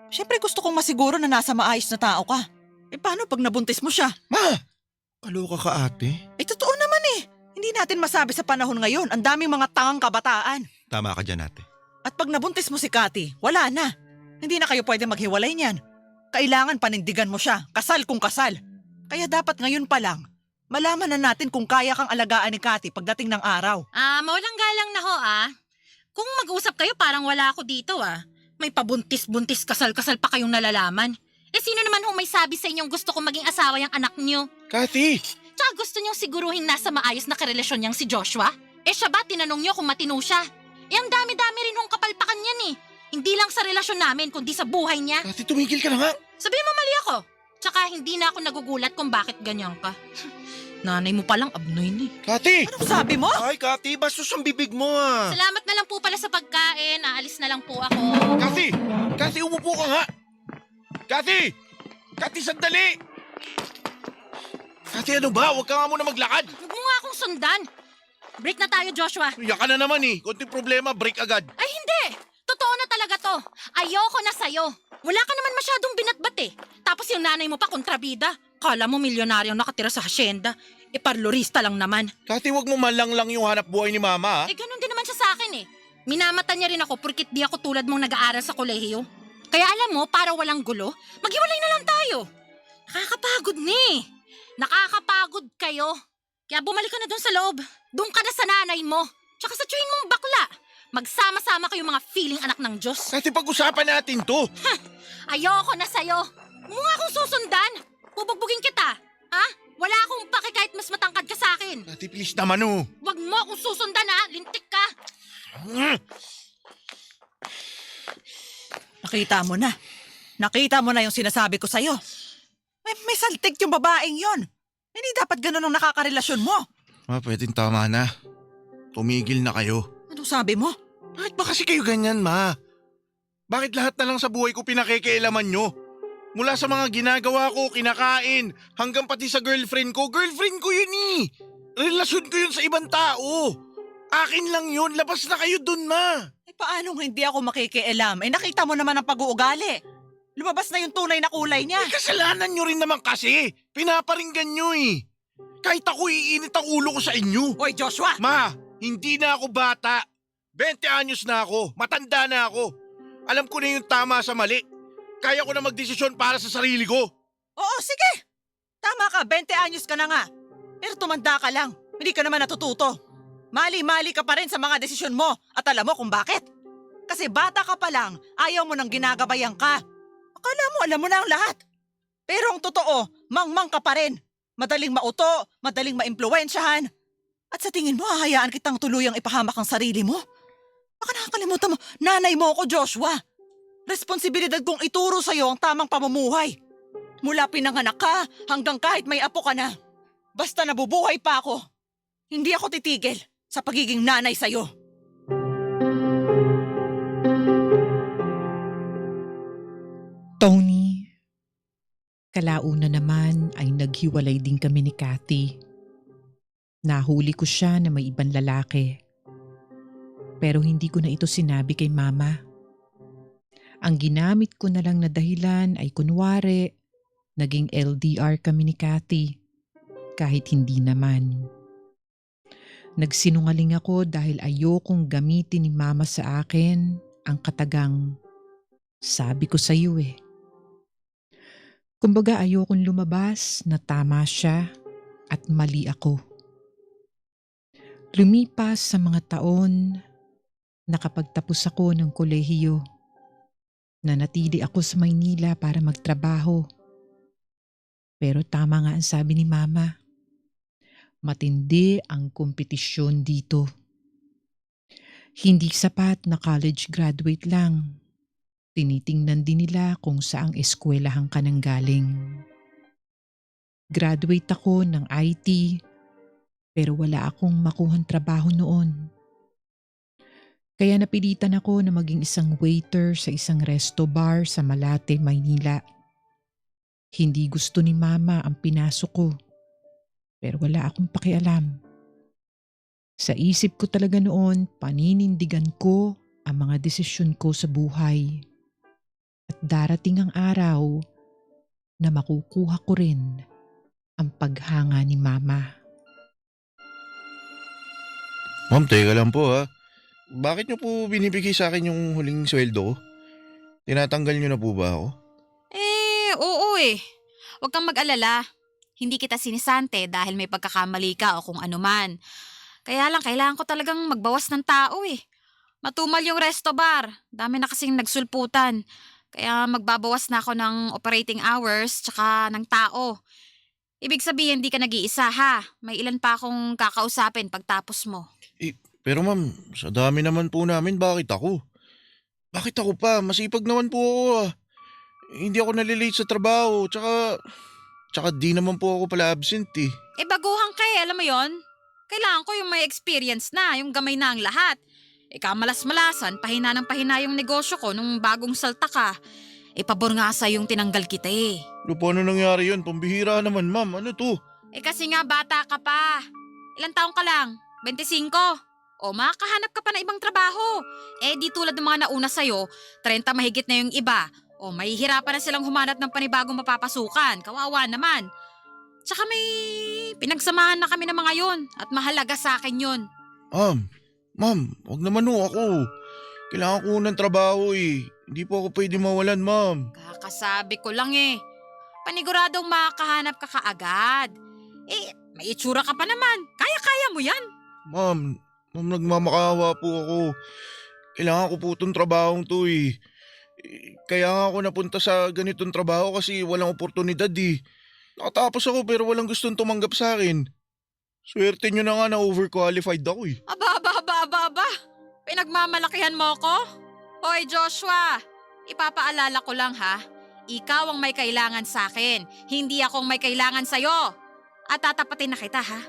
Siyempre gusto kong masiguro na nasa maayos na tao ka. Paano pag nabuntis mo siya? Ma! Kaloka ka ate. Totoo naman Hindi natin masabi sa panahon ngayon, ang daming mga tangang kabataan. Tama ka dyan ate. At pag nabuntis mo si Kathy, wala na. Hindi na kayo pwede maghiwalay niyan. Kailangan panindigan mo siya, kasal kung kasal. Kaya dapat ngayon pa lang, malaman na natin kung kaya kang alagaan ni Kathy pagdating ng araw. Mawalang galang na ho Kung mag-usap kayo parang wala ako dito May pabuntis-buntis kasal-kasal pa kayong nalalaman. Sino naman ho may sabi sa inyong gusto kong maging asawa yung anak niyo? Kathy! Tsaka gusto niyong siguruhin nasa maayos na karelasyon niyang si Joshua? Siya ba tinanong niyo kung matino siya? Ang dami-dami rin hong kapalpakan niyan Hindi lang sa relasyon namin kundi sa buhay niya. Kathy, tumigil ka na nga! Sabihin mo mali ako. Tsaka hindi na ako nagugulat kung bakit ganyan ka. Nanay mo palang abnoy Kathy! Anong sabi mo? Ay, Kathy, bastos ang bibig mo Salamat na lang po pala sa pagkain. Aalis na lang po ako. Kathy! Kathy, umupo ka nga! Kathy! Kathy, sandali! Kathy, ano ba? Huwag ka nga muna maglakad! Huwag mo nga akong sundan. Break na tayo, Joshua. Iyak ka na naman Konting problema, break agad. Ay, hindi! Totoo na talaga to. Ayoko na sa'yo. Wala ka naman masyadong binatbat Tapos yung nanay mo pa kontrabida. Kala mo milyonaryong nakatira sa hasyenda. Parlorista lang naman. Kathy, wag mo malang lang yung hanap buhay ni Mama, Ganun din naman siya sa akin Minamata niya rin ako porkit di ako tulad mong nag-aaral sa kolehiyo. Kaya alam mo, para walang gulo, maghiwalay na lang tayo. Nakakapagod Nakakapagod kayo. Kaya bumalik ka na dun sa loob. Doon ka na sa nanay mo. Tsaka sa tsuhin mong bakla. Magsama-sama kayo mga feeling anak ng Diyos. Kathy, pag-usapan natin to. Ayoko na sa'yo. Huwag mo nga akong susundan. Bubugbugin kita. Wala akong pake kahit mas matangkad ka sa akin. Kathy, please naman Huwag mo akong susundan lintik ka. Nakita mo na. Nakita mo na yung sinasabi ko sa'yo. May saltik yung babaeng yon. Hindi dapat ganun ang nakakarelasyon mo. Ma, pwedeng tama na. Tumigil na kayo. Anong sabi mo? Bakit ba kasi kayo ganyan, Ma? Bakit lahat na lang sa buhay ko pinakikialaman nyo? Mula sa mga ginagawa ko, kinakain, hanggang pati sa girlfriend ko. Girlfriend ko yun Relasyon ko yun sa ibang tao. Akin lang yun. Labas na kayo dun, Ma. Paano hindi ako makikialam? Nakita mo naman ang pag-uugali. Lumabas na yung tunay na kulay niya. Kasalanan nyo rin naman kasi. Pinaparinggan nyo Kahit ako iinit ang ulo ko sa inyo. Hoy, Joshua! Ma, hindi na ako bata. 20 anyos na ako. Matanda na ako. Alam ko na yung tama sa mali. Kaya ko na magdesisyon para sa sarili ko. Oo, sige! Tama ka, 20 anyos ka na nga. Pero tumanda ka lang. Hindi ka naman natututo. Mali-mali ka pa rin sa mga desisyon mo. At alam mo kung bakit? Kasi bata ka pa lang, ayaw mo nang ginagabayan ka. Akala mo alam mo na ang lahat. Pero ang totoo, mangmang ka pa rin. Madaling mauto, madaling maimpluwensyahan. At sa tingin mo, hahayaan kitang tuluyang ipahamak ang sarili mo? Baka nakakalimutan mo, nanay mo ako, Joshua. Responsibilidad kong ituro sa'yo ang tamang pamumuhay. Mula pinanganak ka hanggang kahit may apo ka na. Basta nabubuhay pa ako. Hindi ako titigil sa pagiging nanay sa'yo. Tony, kalauna naman ay naghiwalay din kami ni Kathy. Nahuli ko siya na may ibang lalaki. Pero hindi ko na ito sinabi kay Mama. Ang ginamit ko na lang na dahilan ay kunwari, naging LDR kami ni Kathy. Kahit hindi naman. Nagsinungaling ako dahil ayokong gamitin ni Mama sa akin ang katagang, sabi ko sa iyo Kumbaga ayokong lumabas na tama siya at mali ako. Lumipas sa mga taon, nakapagtapos ako ng kolehiyo. Nanatili ako sa Maynila para magtrabaho. Pero tama nga ang sabi ni Mama. Matindi ang kompetisyon dito. Hindi sapat na college graduate lang. Tinitingnan din nila kung saang eskwelahan ka nang galing. Graduate ako ng IT, pero wala akong makuhang trabaho noon. Kaya napilitan ako na maging isang waiter sa isang resto bar sa Malate, Maynila. Hindi gusto ni Mama ang pinasok ko, pero wala akong pakialam. Sa isip ko talaga noon, paninindigan ko ang mga desisyon ko sa buhay. At darating ang araw na makukuha ko rin ang paghanga ni Mama. Ma'am, teka lang po ha. Bakit niyo po binibigay sa akin yung huling sweldo ko? Tinatanggal niyo na po ba ako? Oo eh. Huwag kang mag-alala. Hindi kita sinisante dahil may pagkakamali ka o kung ano man. Kaya lang, kailangan ko talagang magbawas ng tao eh. Matumal yung resto bar. Dami na kasing nagsulputan. Kaya magbabawas na ako ng operating hours tsaka ng tao. Ibig sabihin, di ka nag-iisa ha. May ilan pa akong kakausapin pagtapos mo. Pero ma'am, sa dami naman po namin, bakit ako? Bakit ako pa? Masipag naman po ako ah. Hindi ako nalilate sa trabaho, tsaka di naman po ako pala absent eh. Baguhan ka alam mo yon? Kailangan ko yung may experience na, yung gamay na ang lahat. Kamalas-malasan, pahina ng pahina yung negosyo ko nung bagong salta ka. Pabor nga sa yung tinanggal kita eh. Paano nangyari yun? Pambihira naman ma'am, ano to? Kasi nga bata ka pa. Ilang taong ka lang? 25? O makakahanap ka pa ng ibang trabaho. Di tulad ng mga nauna sa'yo, 30 mahigit na yung iba. O mahihirapan na silang humanap ng panibagong mapapasukan. Kawawa naman. Tsaka may pinagsamahan na kami ng mga yun at mahalaga sa akin yun. Ma'am, wag naman ho ako. Kailangan ko ng trabaho eh. Hindi po ako pwede mawalan, ma'am. Kakasabi ko lang eh. Paniguradong makakahanap ka kaagad. May itsura ka pa naman. Kaya-kaya mo yan. Ma'am, nagmamakaawa po ako. Kailangan ko po itong trabahong to eh. Kaya nga ako napunta sa ganitong trabaho kasi walang oportunidad eh. Nakatapos ako pero walang gustong tumanggap sa akin. Swerte nyo na nga na overqualified ako eh. Aba. Pinagmamalakihan mo ko? Hoy Joshua, ipapaalala ko lang ha. Ikaw ang may kailangan sa akin, hindi akong may kailangan sa'yo. At tatapatin na kita ha.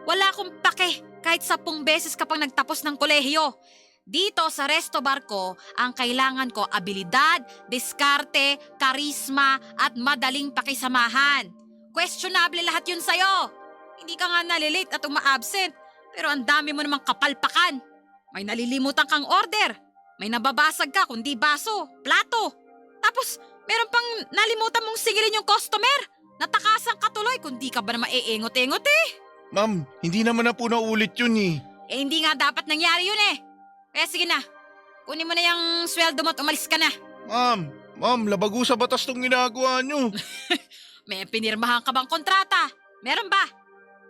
Wala akong pake kahit 10 beses ka pang nagtapos ng kolehiyo. Dito sa resto bar ko, ang kailangan ko abilidad, diskarte, karisma at madaling pakisamahan. Questionable lahat yun sa'yo. Hindi ka nga nalilate at uma-absent, pero ang dami mo namang kapalpakan. May nalilimutan kang order. May nababasag ka kundi baso, plato. Tapos meron pang nalimutan mong singilin yung customer. Natakasan ka tuloy kundi ka ba naman eengot-engot eh. Ma'am, hindi naman na po naulit yun eh. Hindi nga dapat nangyari yun eh. Kaya sige na, kunin mo na yung sweldo mo at umalis ka na. Ma'am, labago sa batas tong ginagawa nyo. May pinirmahan ka bang kontrata? Meron ba?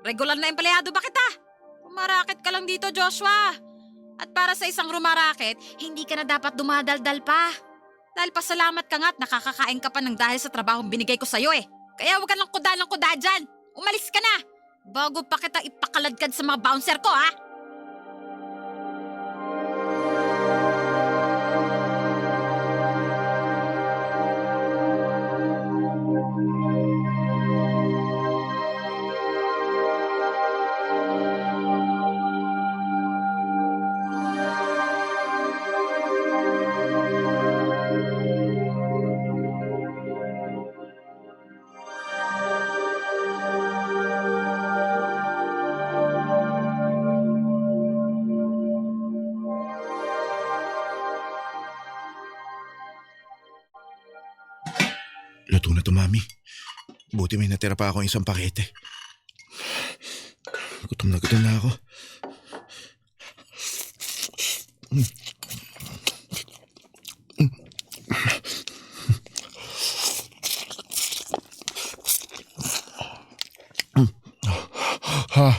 Regular na empleyado ba kita? Rumaraket ka lang dito, Joshua. At para sa isang rumaraket, hindi ka na dapat dumadaldal pa. Dahil pasalamat ka nga at nakakakain ka pa ng dahil sa trabahong binigay ko sa'yo eh. Kaya huwag ka lang kuda dyan. Umalis ka na. Bago pa kita ipakaladkad sa mga bouncer ko ha. Luto na to, mami. Buti may natira pa akong isang pakete. Gutom na ako. Ha.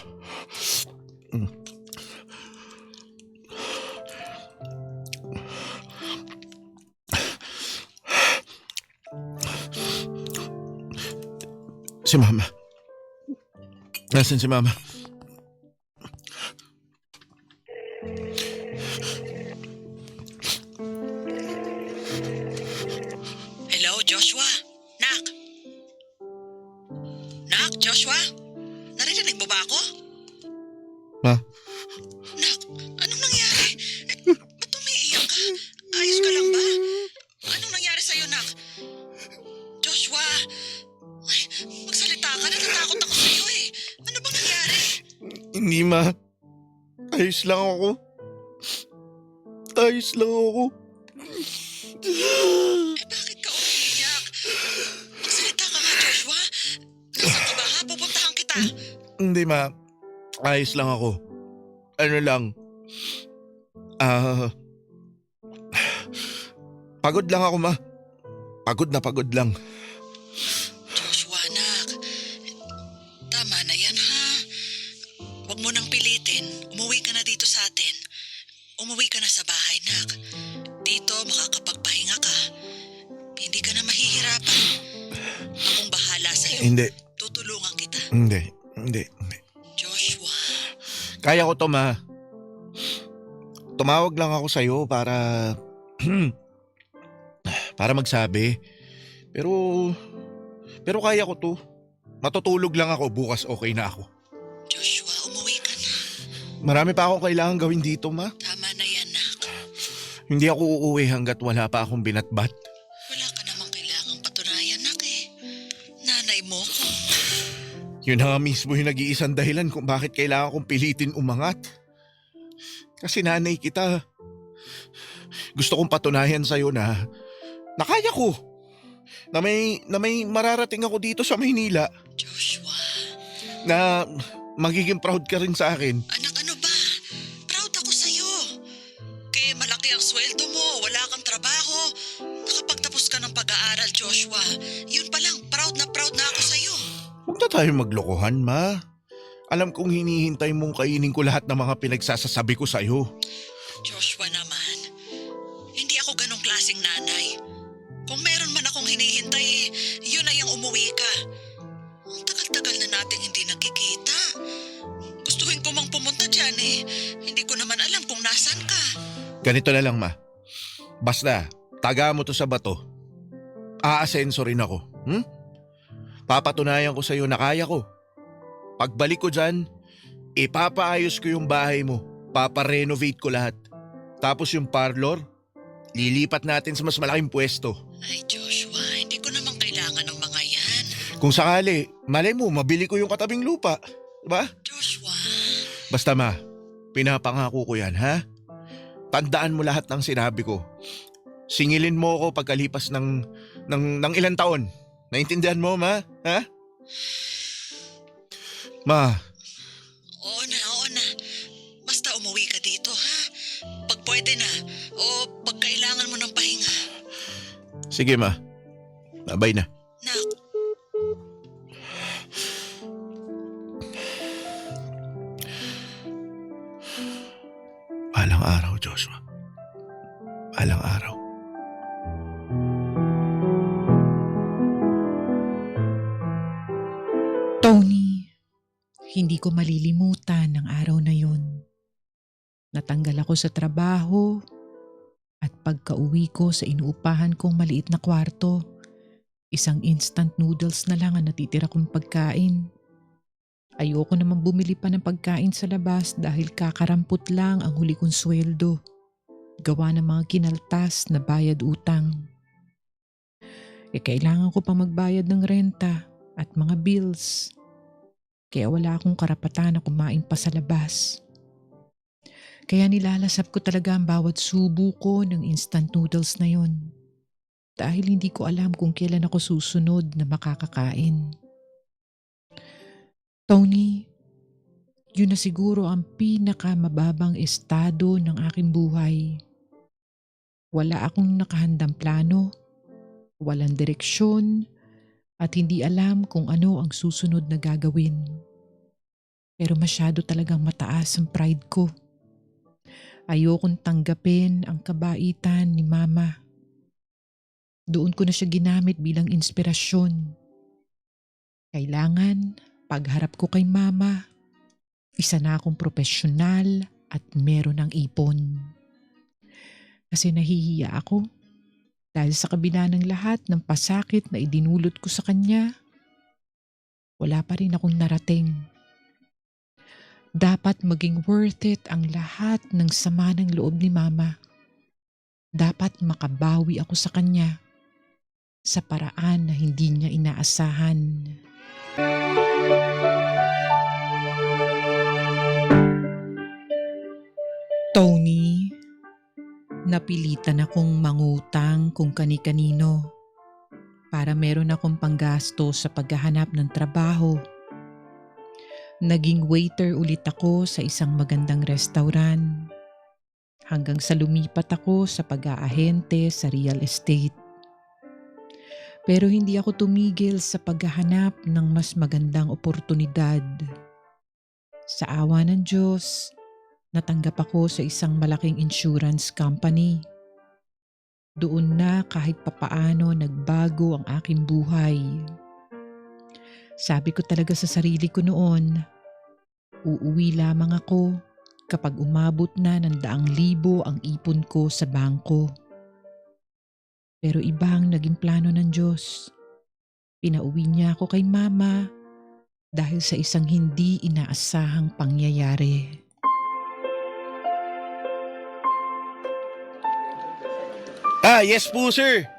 Si Mama. Nasaan si Mama? Hello, Joshua? Nak? Nak, Joshua? Narinig mo ba ako? Ma? Nak, anong nangyari? Ba't umiiyak ka? Ayos ka lang ba? Anong nangyari sa'yo, Nak? Joshua! Ay, magsalita ka. Natatakot ako sa'yo eh. Ano bang nangyari? Hindi, Ma. Ayos lang ako. Ayos lang ako. Bakit ka umiiyak? Magsalita ka nga, Joshua. Nasaan ka ba ha? Pupuntahan kita. Hindi, Ma. Ayos lang ako. Ano lang. Pagod lang ako, Ma. Pagod lang. Joshua, anak. Tama na yan, ha? Huwag mo nang pilitin. Umuwi ka na dito sa atin. Umuwi ka na sa bahay, nak. Dito, makakapagpahinga ka. Hindi ka na mahihirapan. Akong bahala sa'yo. Hindi. Tutulungan kita. Hindi. Joshua. Kaya ko to, Ma. Tumawag lang ako sa'yo para... para magsabi. Pero kaya ko to. Matutulog lang ako, bukas okay na ako. Joshua, umuwi ka na. Marami pa akong kailangan gawin dito, Ma. Tama na yan, nak. Hindi ako uuwi hanggat wala pa akong binatbat. Wala ka namang kailangang patunayan, nak eh. Nanay mo ko. Yun na nga mismo yung nag-iisang dahilan kung bakit kailangan kong pilitin umangat. Kasi nanay kita. Gusto kong patunayan sa'yo na kaya ko. Na may mararating ako dito sa Maynila. Joshua. Na magiging proud ka rin sa akin. Anak, ano ba? Proud ako sa'yo. Kaya malaki ang sweldo mo, wala kang trabaho. Nakapagtapos ka ng pag-aaral, Joshua. Yun pa lang, proud na ako sa'yo. Huwag na tayo maglokohan, Ma. Alam kong hinihintay mong kainin ko lahat ng mga pinagsasasabi ko sa'yo. Joshua naman, hindi ako ganong klaseng nanay. Kung meron man akong hinihintay, yun na yung umuwi ka. Ang tagal-tagal na nating hindi nakikita. Gustuhin ko mang pumunta dyan eh. Hindi ko naman alam kung nasan ka. Ganito na lang, Ma. Basta, taga mo to sa bato. Aasenso rin ako. Papatunayan ko sa'yo na kaya ko. Pagbalik ko dyan, ipapaayos ko yung bahay mo. Paparenovate ko lahat. Tapos yung parlor, lilipat natin sa mas malaking pwesto. Ay, Joshua, hindi ko naman kailangan ng mga yan. Kung sakali, malay mo, mabili ko yung katabing lupa. Diba? Joshua. Basta, Ma, pinapangako ko yan, ha? Tandaan mo lahat ng sinabi ko. Singilin mo ako pagkalipas ng ilang taon. Naintindihan mo, Ma? Ha? Ma, Oo na. Basta umuwi ka dito, ha? Pag pwede na, o pag kailangan mo ng pahinga. sige, Ma. Bye na. Nak, Balang araw, Joshua. Balang araw. Tony, hindi ko malilimutan ang araw na yun. Natanggal ako sa trabaho at pagka-uwi ko sa inuupahan kong maliit na kwarto, isang instant noodles na lang ang natitira kong pagkain. Ayoko naman bumili pa ng pagkain sa labas dahil kakarampot lang ang huli kong sweldo. Gawa ng mga kinaltas na bayad utang. Kailangan ko pa magbayad ng renta at mga bills. Kaya wala akong karapatan na kumain pa sa labas. Kaya nilalasap ko talaga ang bawat subo ko ng instant noodles na yon. Dahil hindi ko alam kung kailan ako susunod na makakakain. Tony, yun na siguro ang pinakamababang estado ng aking buhay. Wala akong nakahandang plano, walang direksyon, at hindi alam kung ano ang susunod na gagawin. Pero masyado talagang mataas ang pride ko. Ayokong tanggapin ang kabaitan ni Mama. Doon ko na siya ginamit bilang inspirasyon. Kailangan pagharap ko kay mama, isa na akong profesional at meron ng ipon. Kasi nahihiya ako dahil sa kabila ng lahat ng pasakit na idinulot ko sa kanya, wala pa rin akong narating. Dapat maging worth it ang lahat ng sama ng loob ni mama. Dapat makabawi ako sa kanya sa paraan na hindi niya inaasahan. Tony, napilitan akong mangutang kung kani-kanino para meron akong panggasto sa paghahanap ng trabaho. Naging waiter ulit ako sa isang magandang restaurant hanggang sa lumipat ako sa pag-aahente sa real estate. Pero hindi ako tumigil sa paghahanap ng mas magandang oportunidad. Sa awa ng Diyos, natanggap ako sa isang malaking insurance company. Doon na kahit papaano nagbago ang aking buhay. Sabi ko talaga sa sarili ko noon, uuwi lamang ako kapag umabot na ng 100,000 ang ipon ko sa bangko. Pero iba ang naging plano ng Diyos. Pinauwi niya ako kay mama dahil sa isang hindi inaasahang pangyayari. Yes po sir.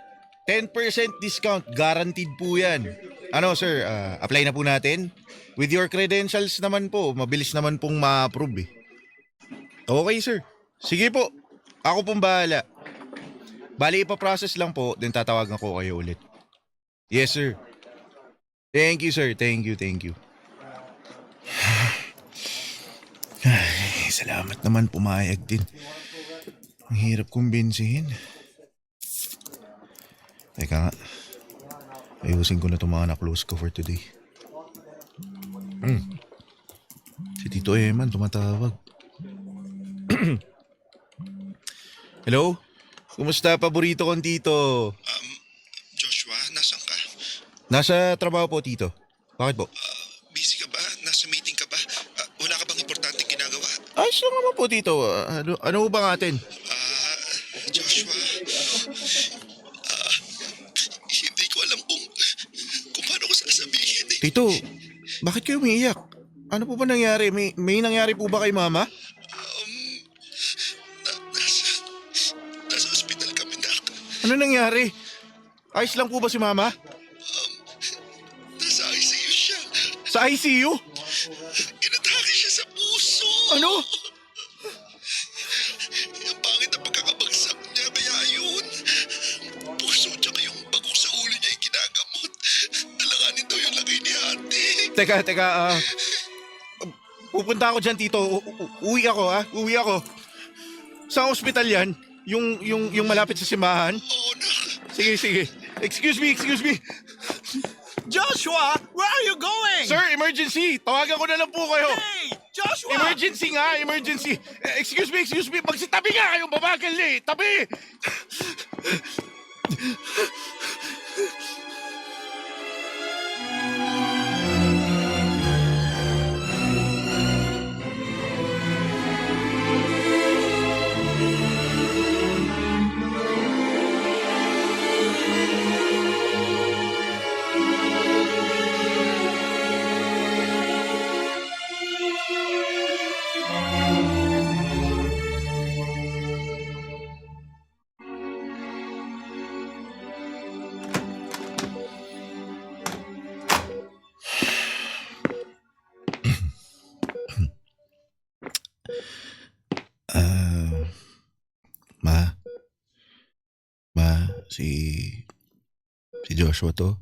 10% discount, guaranteed po yan. Ano sir, apply na po natin? With your credentials naman po, mabilis naman pong ma-approve eh. Okay sir, sige po. Ako pong bahala. Bali ipaprocess lang po, then tatawagan ko kayo ulit. Yes sir. Thank you sir, thank you. Ay, salamat naman pumayag din. Ang hirap kumbinsihin. Teka nga, ayusin ko na itong mga na-close ko for today. Si Tito Eman tumatawag. Hello? Kumusta paborito kong tito? Joshua, nasan ka? Nasa trabaho po tito. Bakit po? Busy ka ba? Nasa meeting ka ba? Wala ka bang importanteng ginagawa? Ayos lang naman po tito. Ano ba natin? Joshua, hindi ko alam kung paano ko sasabihin eh. Tito, bakit kayo umiiyak? Ano po ba nangyari? May nangyari po ba kay mama? Nasa ospital kami, Nak. Ano nangyari? Ayos lang po ba si mama? Nasa ICU siya. Sa ICU? Inatake siya sa puso. Ano? Ang pangit na pagkakabagsak niya, kaya yun. Puso tsaka yung bagok sa ulo niya yung ginagamot. Alanganin daw yung lagay ni ate. Teka. Pupunta ako dyan, tito. Uwi ako. Sa ospital yan? Yung malapit sa simbahan? Oo, Nak. Sige. Excuse me. Joshua, where are you going? Sir, emergency. Tawagan ko na lang po kayo. Hey, Joshua! Emergency. Excuse me. Magsitabi nga kayong babagal eh. Tabi! Si Joshua to.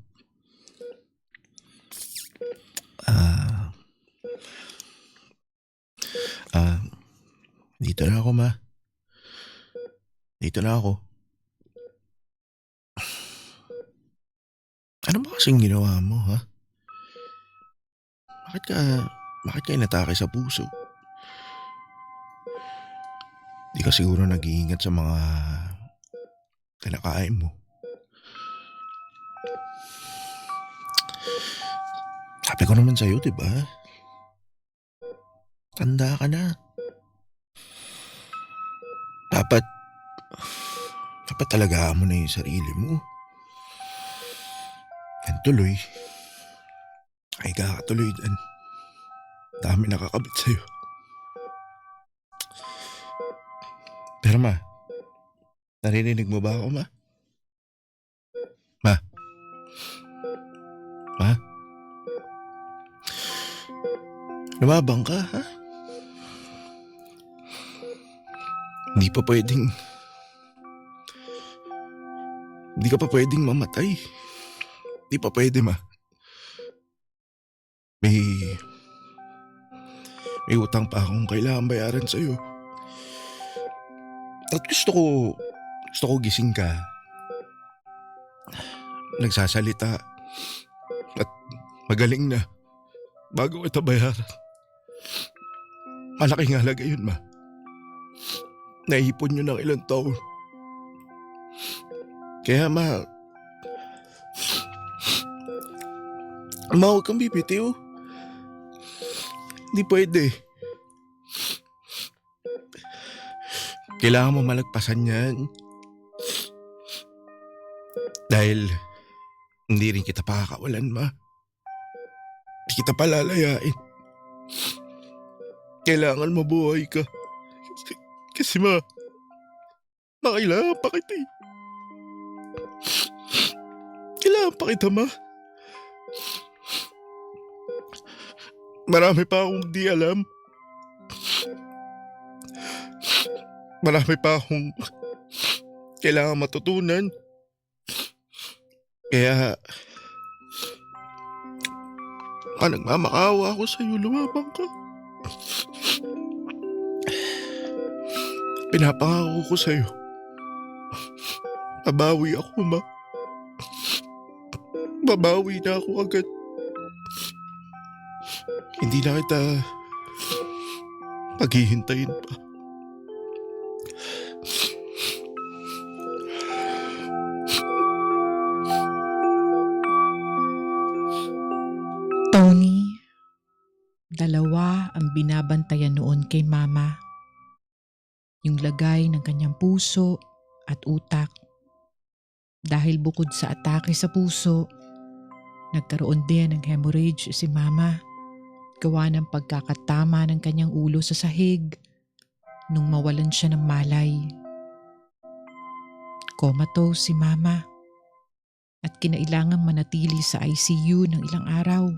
Dito na ako, ma. Dito na ako. Ano ba kasing ginawa mo, ha? Bakit ka inatake sa puso? Di ka siguro nag-iingat sa mga kinakain mo. Sabi ko naman sa'yo, di ba? Tanda ka na. Dapat talagaan mo na yung sarili mo. Yan tuloy. Ay kakatuloy dyan. Dami nakakabit sa'yo. Pero ma, narinig mo ba ako, ma? Ma? Ma? Lumabang ka, ha? Hindi ka pa pwedeng mamatay. Hindi pa pwede, ma. May utang pa akong kailangan bayaran sa'yo. At gusto ko gising ka. Nagsasalita. At magaling na. Bago kita bayaran. Malaking halaga yun, ma. Naipon nyo ng ilang taon. Kaya ma, huwag kang bibitiw. Hindi pwede. Kailangan mo malagpasan yan. Dahil hindi rin kita pakakawalan, ma. Hindi kita palalayain. Kailangan mabuhay ka. Kasi ma, kailangan pa kita eh. Kailangan pa kita, ma. Marami pa akong di alam. Marami pa akong kailangan matutunan. Kaya, nagmamakaawa ako sa'yo, lumabang ka. Pinapangako ko sa'yo. Babawi ako, ma. Babawi na ako agad. Hindi na kita paghihintayin pa. Tony, dalawa ang binabantayan noon kay Mama. Yung lagay ng kanyang puso at utak. Dahil bukod sa atake sa puso, nagkaroon din ng hemorrhage si Mama. Gawa ng pagkakatama ng kanyang ulo sa sahig nung mawalan siya ng malay. Comatose si Mama at kinailangang manatili sa ICU ng ilang araw.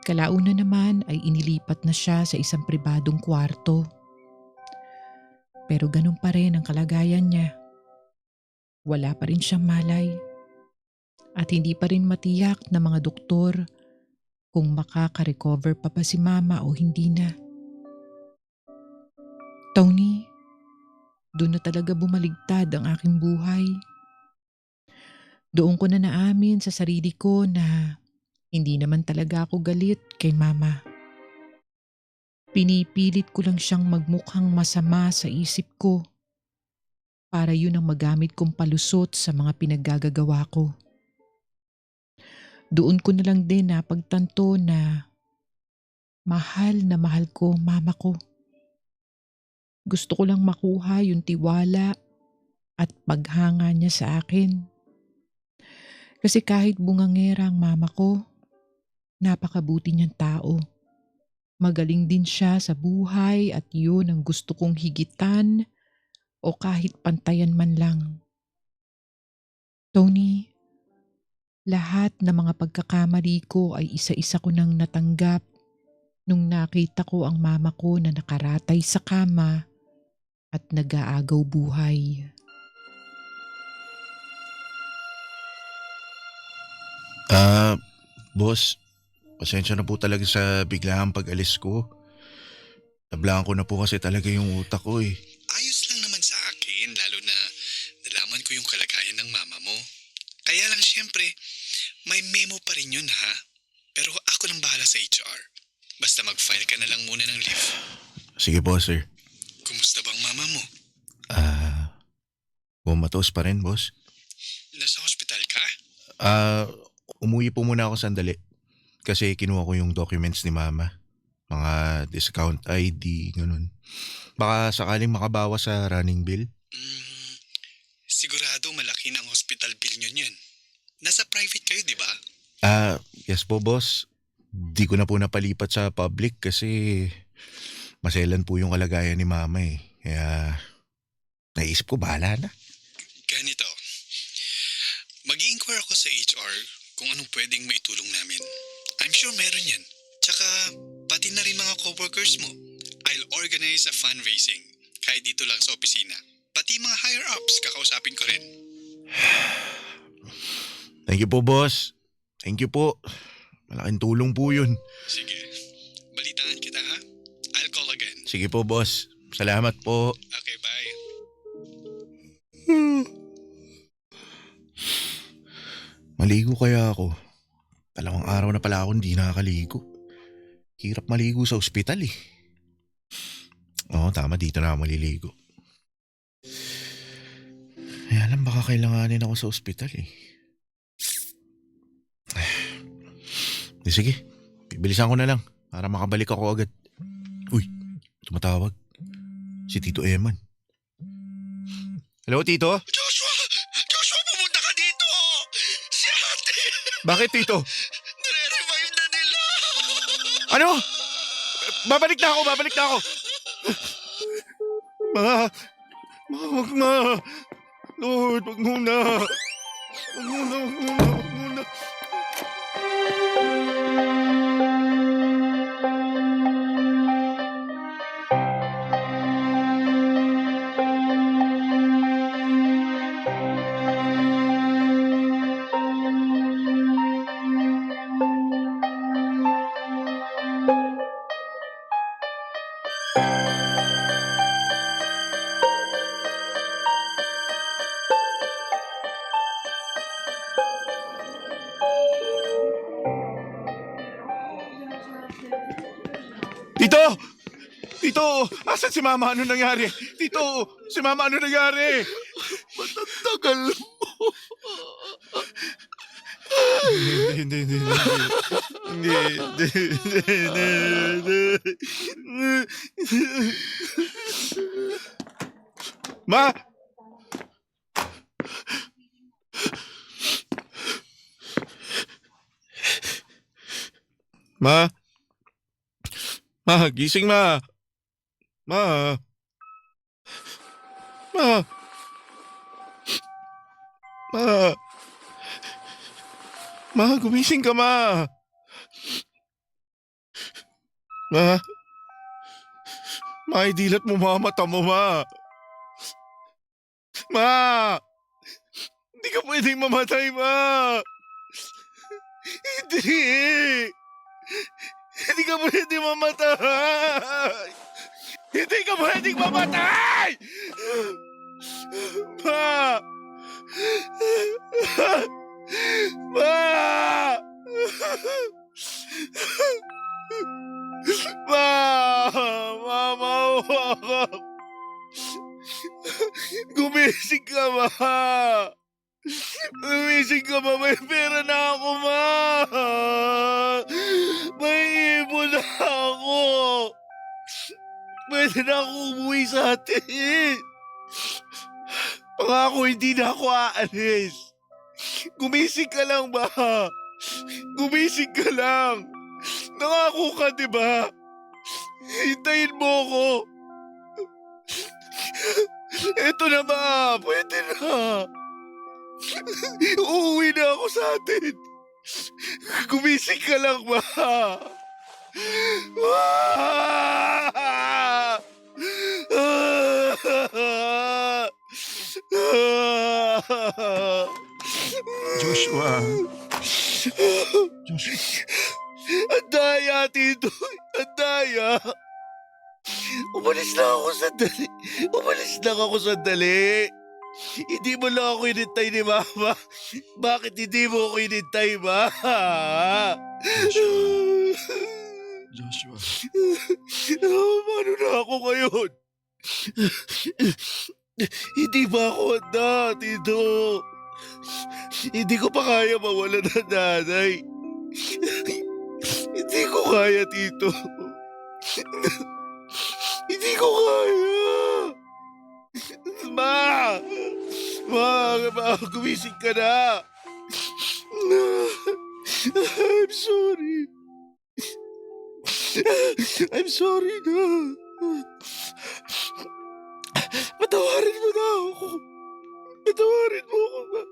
Kalauna naman ay inilipat na siya sa isang pribadong kwarto. Pero ganun pa rin ang kalagayan niya. Wala pa rin siyang malay. At hindi pa rin matiyak ng mga doktor kung makaka-recover pa ba si Mama o hindi na. Tony, doon na talaga bumaligtad ang aking buhay. Doon ko na naamin sa sarili ko na hindi naman talaga ako galit kay Mama. Pinipilit ko lang siyang magmukhang masama sa isip ko para yun ang magamit kong palusot sa mga pinaggagawa ko. Doon ko na lang din napagtanto na mahal ko Mama ko. Gusto ko lang makuha yung tiwala at paghanga niya sa akin. Kasi kahit bungangera ang Mama ko, napakabuti niyang tao. Magaling din siya sa buhay at yun ang gusto kong higitan o kahit pantayan man lang. Tony, lahat ng mga pagkakamali ko ay isa-isa ko nang natanggap nung nakita ko ang Mama ko na nakaratay sa kama at nag-aagaw buhay. Boss, pasensya na po talaga sa biglaang pag-alis ko. Nablangan ko na po kasi talaga yung utak ko eh. Ayos lang naman sa akin, lalo na nalaman ko yung kalagayan ng mama mo. Kaya lang siyempre, may memo pa rin yun ha. Pero ako nang bahala sa HR. Basta mag-file ka na lang muna ng leave. Sige po, sir. Kumusta bang mama mo? Comatose pa rin, boss. Nasa hospital ka? Umuwi po muna ako sandali. kasi kinuha ko yung documents ni Mama. Mga discount ID, ganun. Baka sakaling makabawas sa running bill. Sigurado malaki ng hospital bill nyo niyan. Nasa private kayo, di ba? Yes po boss. Di ko na po napalipat sa public kasi maselan po yung kalagayan ni Mama eh. Kaya naisip ko bahala na. Ganito. Mag-i-inquire ako sa HR kung anong pwedeng maitulong namin. I'm sure meron yan. Tsaka pati na rin mga coworkers mo. I'll organize a fundraising. Kahit dito lang sa opisina. Pati mga higher-ups kakausapin ko rin. Thank you po boss. Thank you po. Malaking tulong po yun. Sige. Balitaan kita ha? I'll call again. Sige po boss. Salamat po. Okay, bye. Maligo kaya ako? 2 araw na pala ako hindi nakakaligo. Hirap maligo sa ospital eh. Oo, tama, dito na ako maliligo. Kaya alam, baka kailanganin ako sa ospital eh. Sige, bibilisan ko na lang para makabalik ako agad. Uy, tumatawag. Si Tito Eman. Hello, Tito? Joshua! Joshua, pumunta ka dito! Si ate! Bakit, Tito? Nare-revive na nila! Ano? Babalik na ako! Ma! Wag ma! Lord, wag muna! Wag muna! Tito! Tito! Asan si Mama? Ano nangyari? Tito! Si Mama, ano nangyari? Matatagal mo. Hindi. Ma! Ma! Ma, gising ma! Ma! Ma! Ma! Ma, gumising ka ma! Ma! Ma, idilat mo mga mata mo ma! Ma! Hindi ka pwedeng mamatay ma! Hindi! Hindi ka pwedeng mamatay! Hindi ka pwedeng mamatay! Ma! Ma! Ma! Mama! Gumising ka ma! Gumising ka ma! May pera na ako ma! May ibon na ako! Pwede na ako umuwi sa atin! Pangako hindi na ako aalis! Gumising ka lang ba? Gumising ka lang! Nangako ka, di ba? Hintayin mo ako! Eto na ba? Pwede na! Uuwi na ako sa atin! Gumising ka lang ba? Joshua. Ang daya, Tito. Ang daya. Umalis lang ako sandali. Hindi mo lang ako inintay ni Mama. Bakit hindi mo ako inintay, Ma? Joshua. Paano na ako ngayon? Hindi ba ako handa, Tito? Hindi ko pa kaya mawala ng nanay. Hindi ko kaya, Tito. Hindi ko kaya. Ma! Ma, gumising ka na. I'm sorry. I'm sorry na. Patawarin mo na ako. Patawarin mo ako, ma.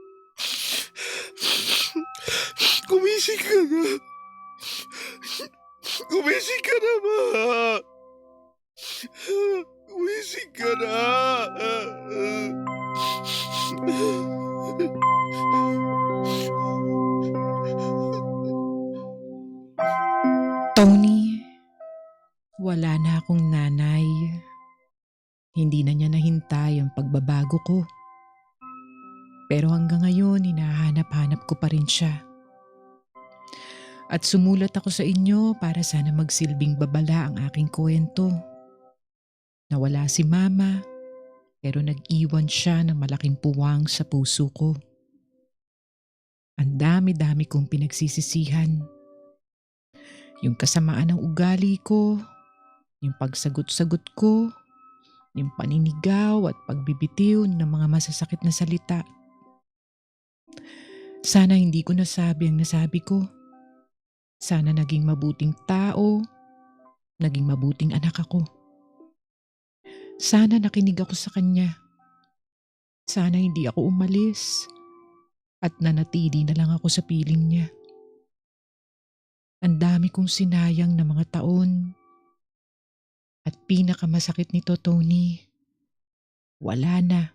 Gumising ka na. Gumising ka na, ma. Gumising ka na. Tony, wala na akong nanay. Hindi na niya nahintay ang pagbabago ko. Pero hanggang ngayon, hinahanap-hanap ko pa rin siya. At sumulat ako sa inyo para sana magsilbing babala ang aking kwento. Nawala si Mama, pero nag-iwan siya ng malaking puwang sa puso ko. Ang dami-dami kong pinagsisisihan. Yung kasamaan ng ugali ko, yung pagsagot-sagot ko, yung paninigaw at pagbibitiw ng mga masasakit na salita. Sana hindi ko nasabi ang nasabi ko. Sana naging mabuting tao, naging mabuting anak ako. Sana nakinig ako sa kanya. Sana hindi ako umalis at nanatili na lang ako sa piling niya. Ang dami kong sinayang na mga taon. At pinakamasakit nito, Tony, wala na.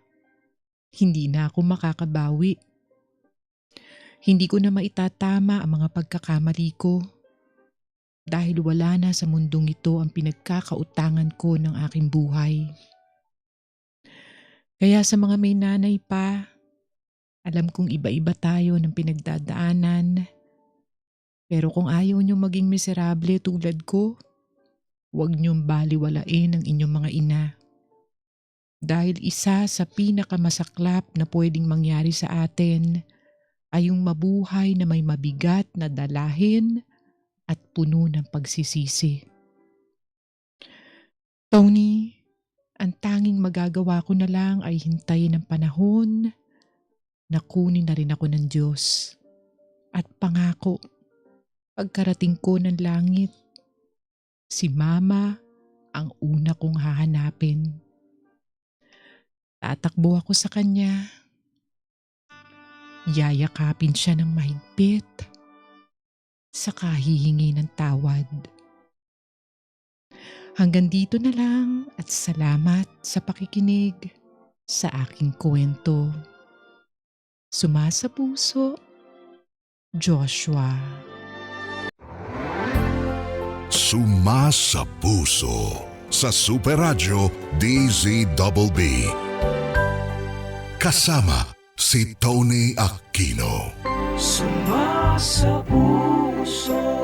Hindi na ako makakabawi. Hindi ko na maitatama ang mga pagkakamali ko dahil wala na sa mundong ito ang pinagkakautangan ko ng aking buhay. Kaya sa mga may nanay pa, alam kong iba-iba tayo ng pinagdadaanan. Pero kung ayaw niyong maging miserable tulad ko, huwag niyong baliwalain ang inyong mga ina. Dahil isa sa pinakamasaklap na pwedeng mangyari sa atin ay yung mabuhay na may mabigat na dalahin at puno ng pagsisisi. Tony, ang tanging magagawa ko na lang ay hintayin ang panahon na kunin na rin ako ng Diyos. At pangako, pagkarating ko ng langit, si Mama ang una kong hahanapin. Tatakbo ako sa kanya. Yayakapin siya ng mahigpit. Saka hihingi ng tawad. Hanggang dito na lang at salamat sa pakikinig sa aking kwento. Sumasa puso, Joshua. Sumasa puso sa Super Radio DZBB. Kasama si Tony Aquino. Sumasa puso.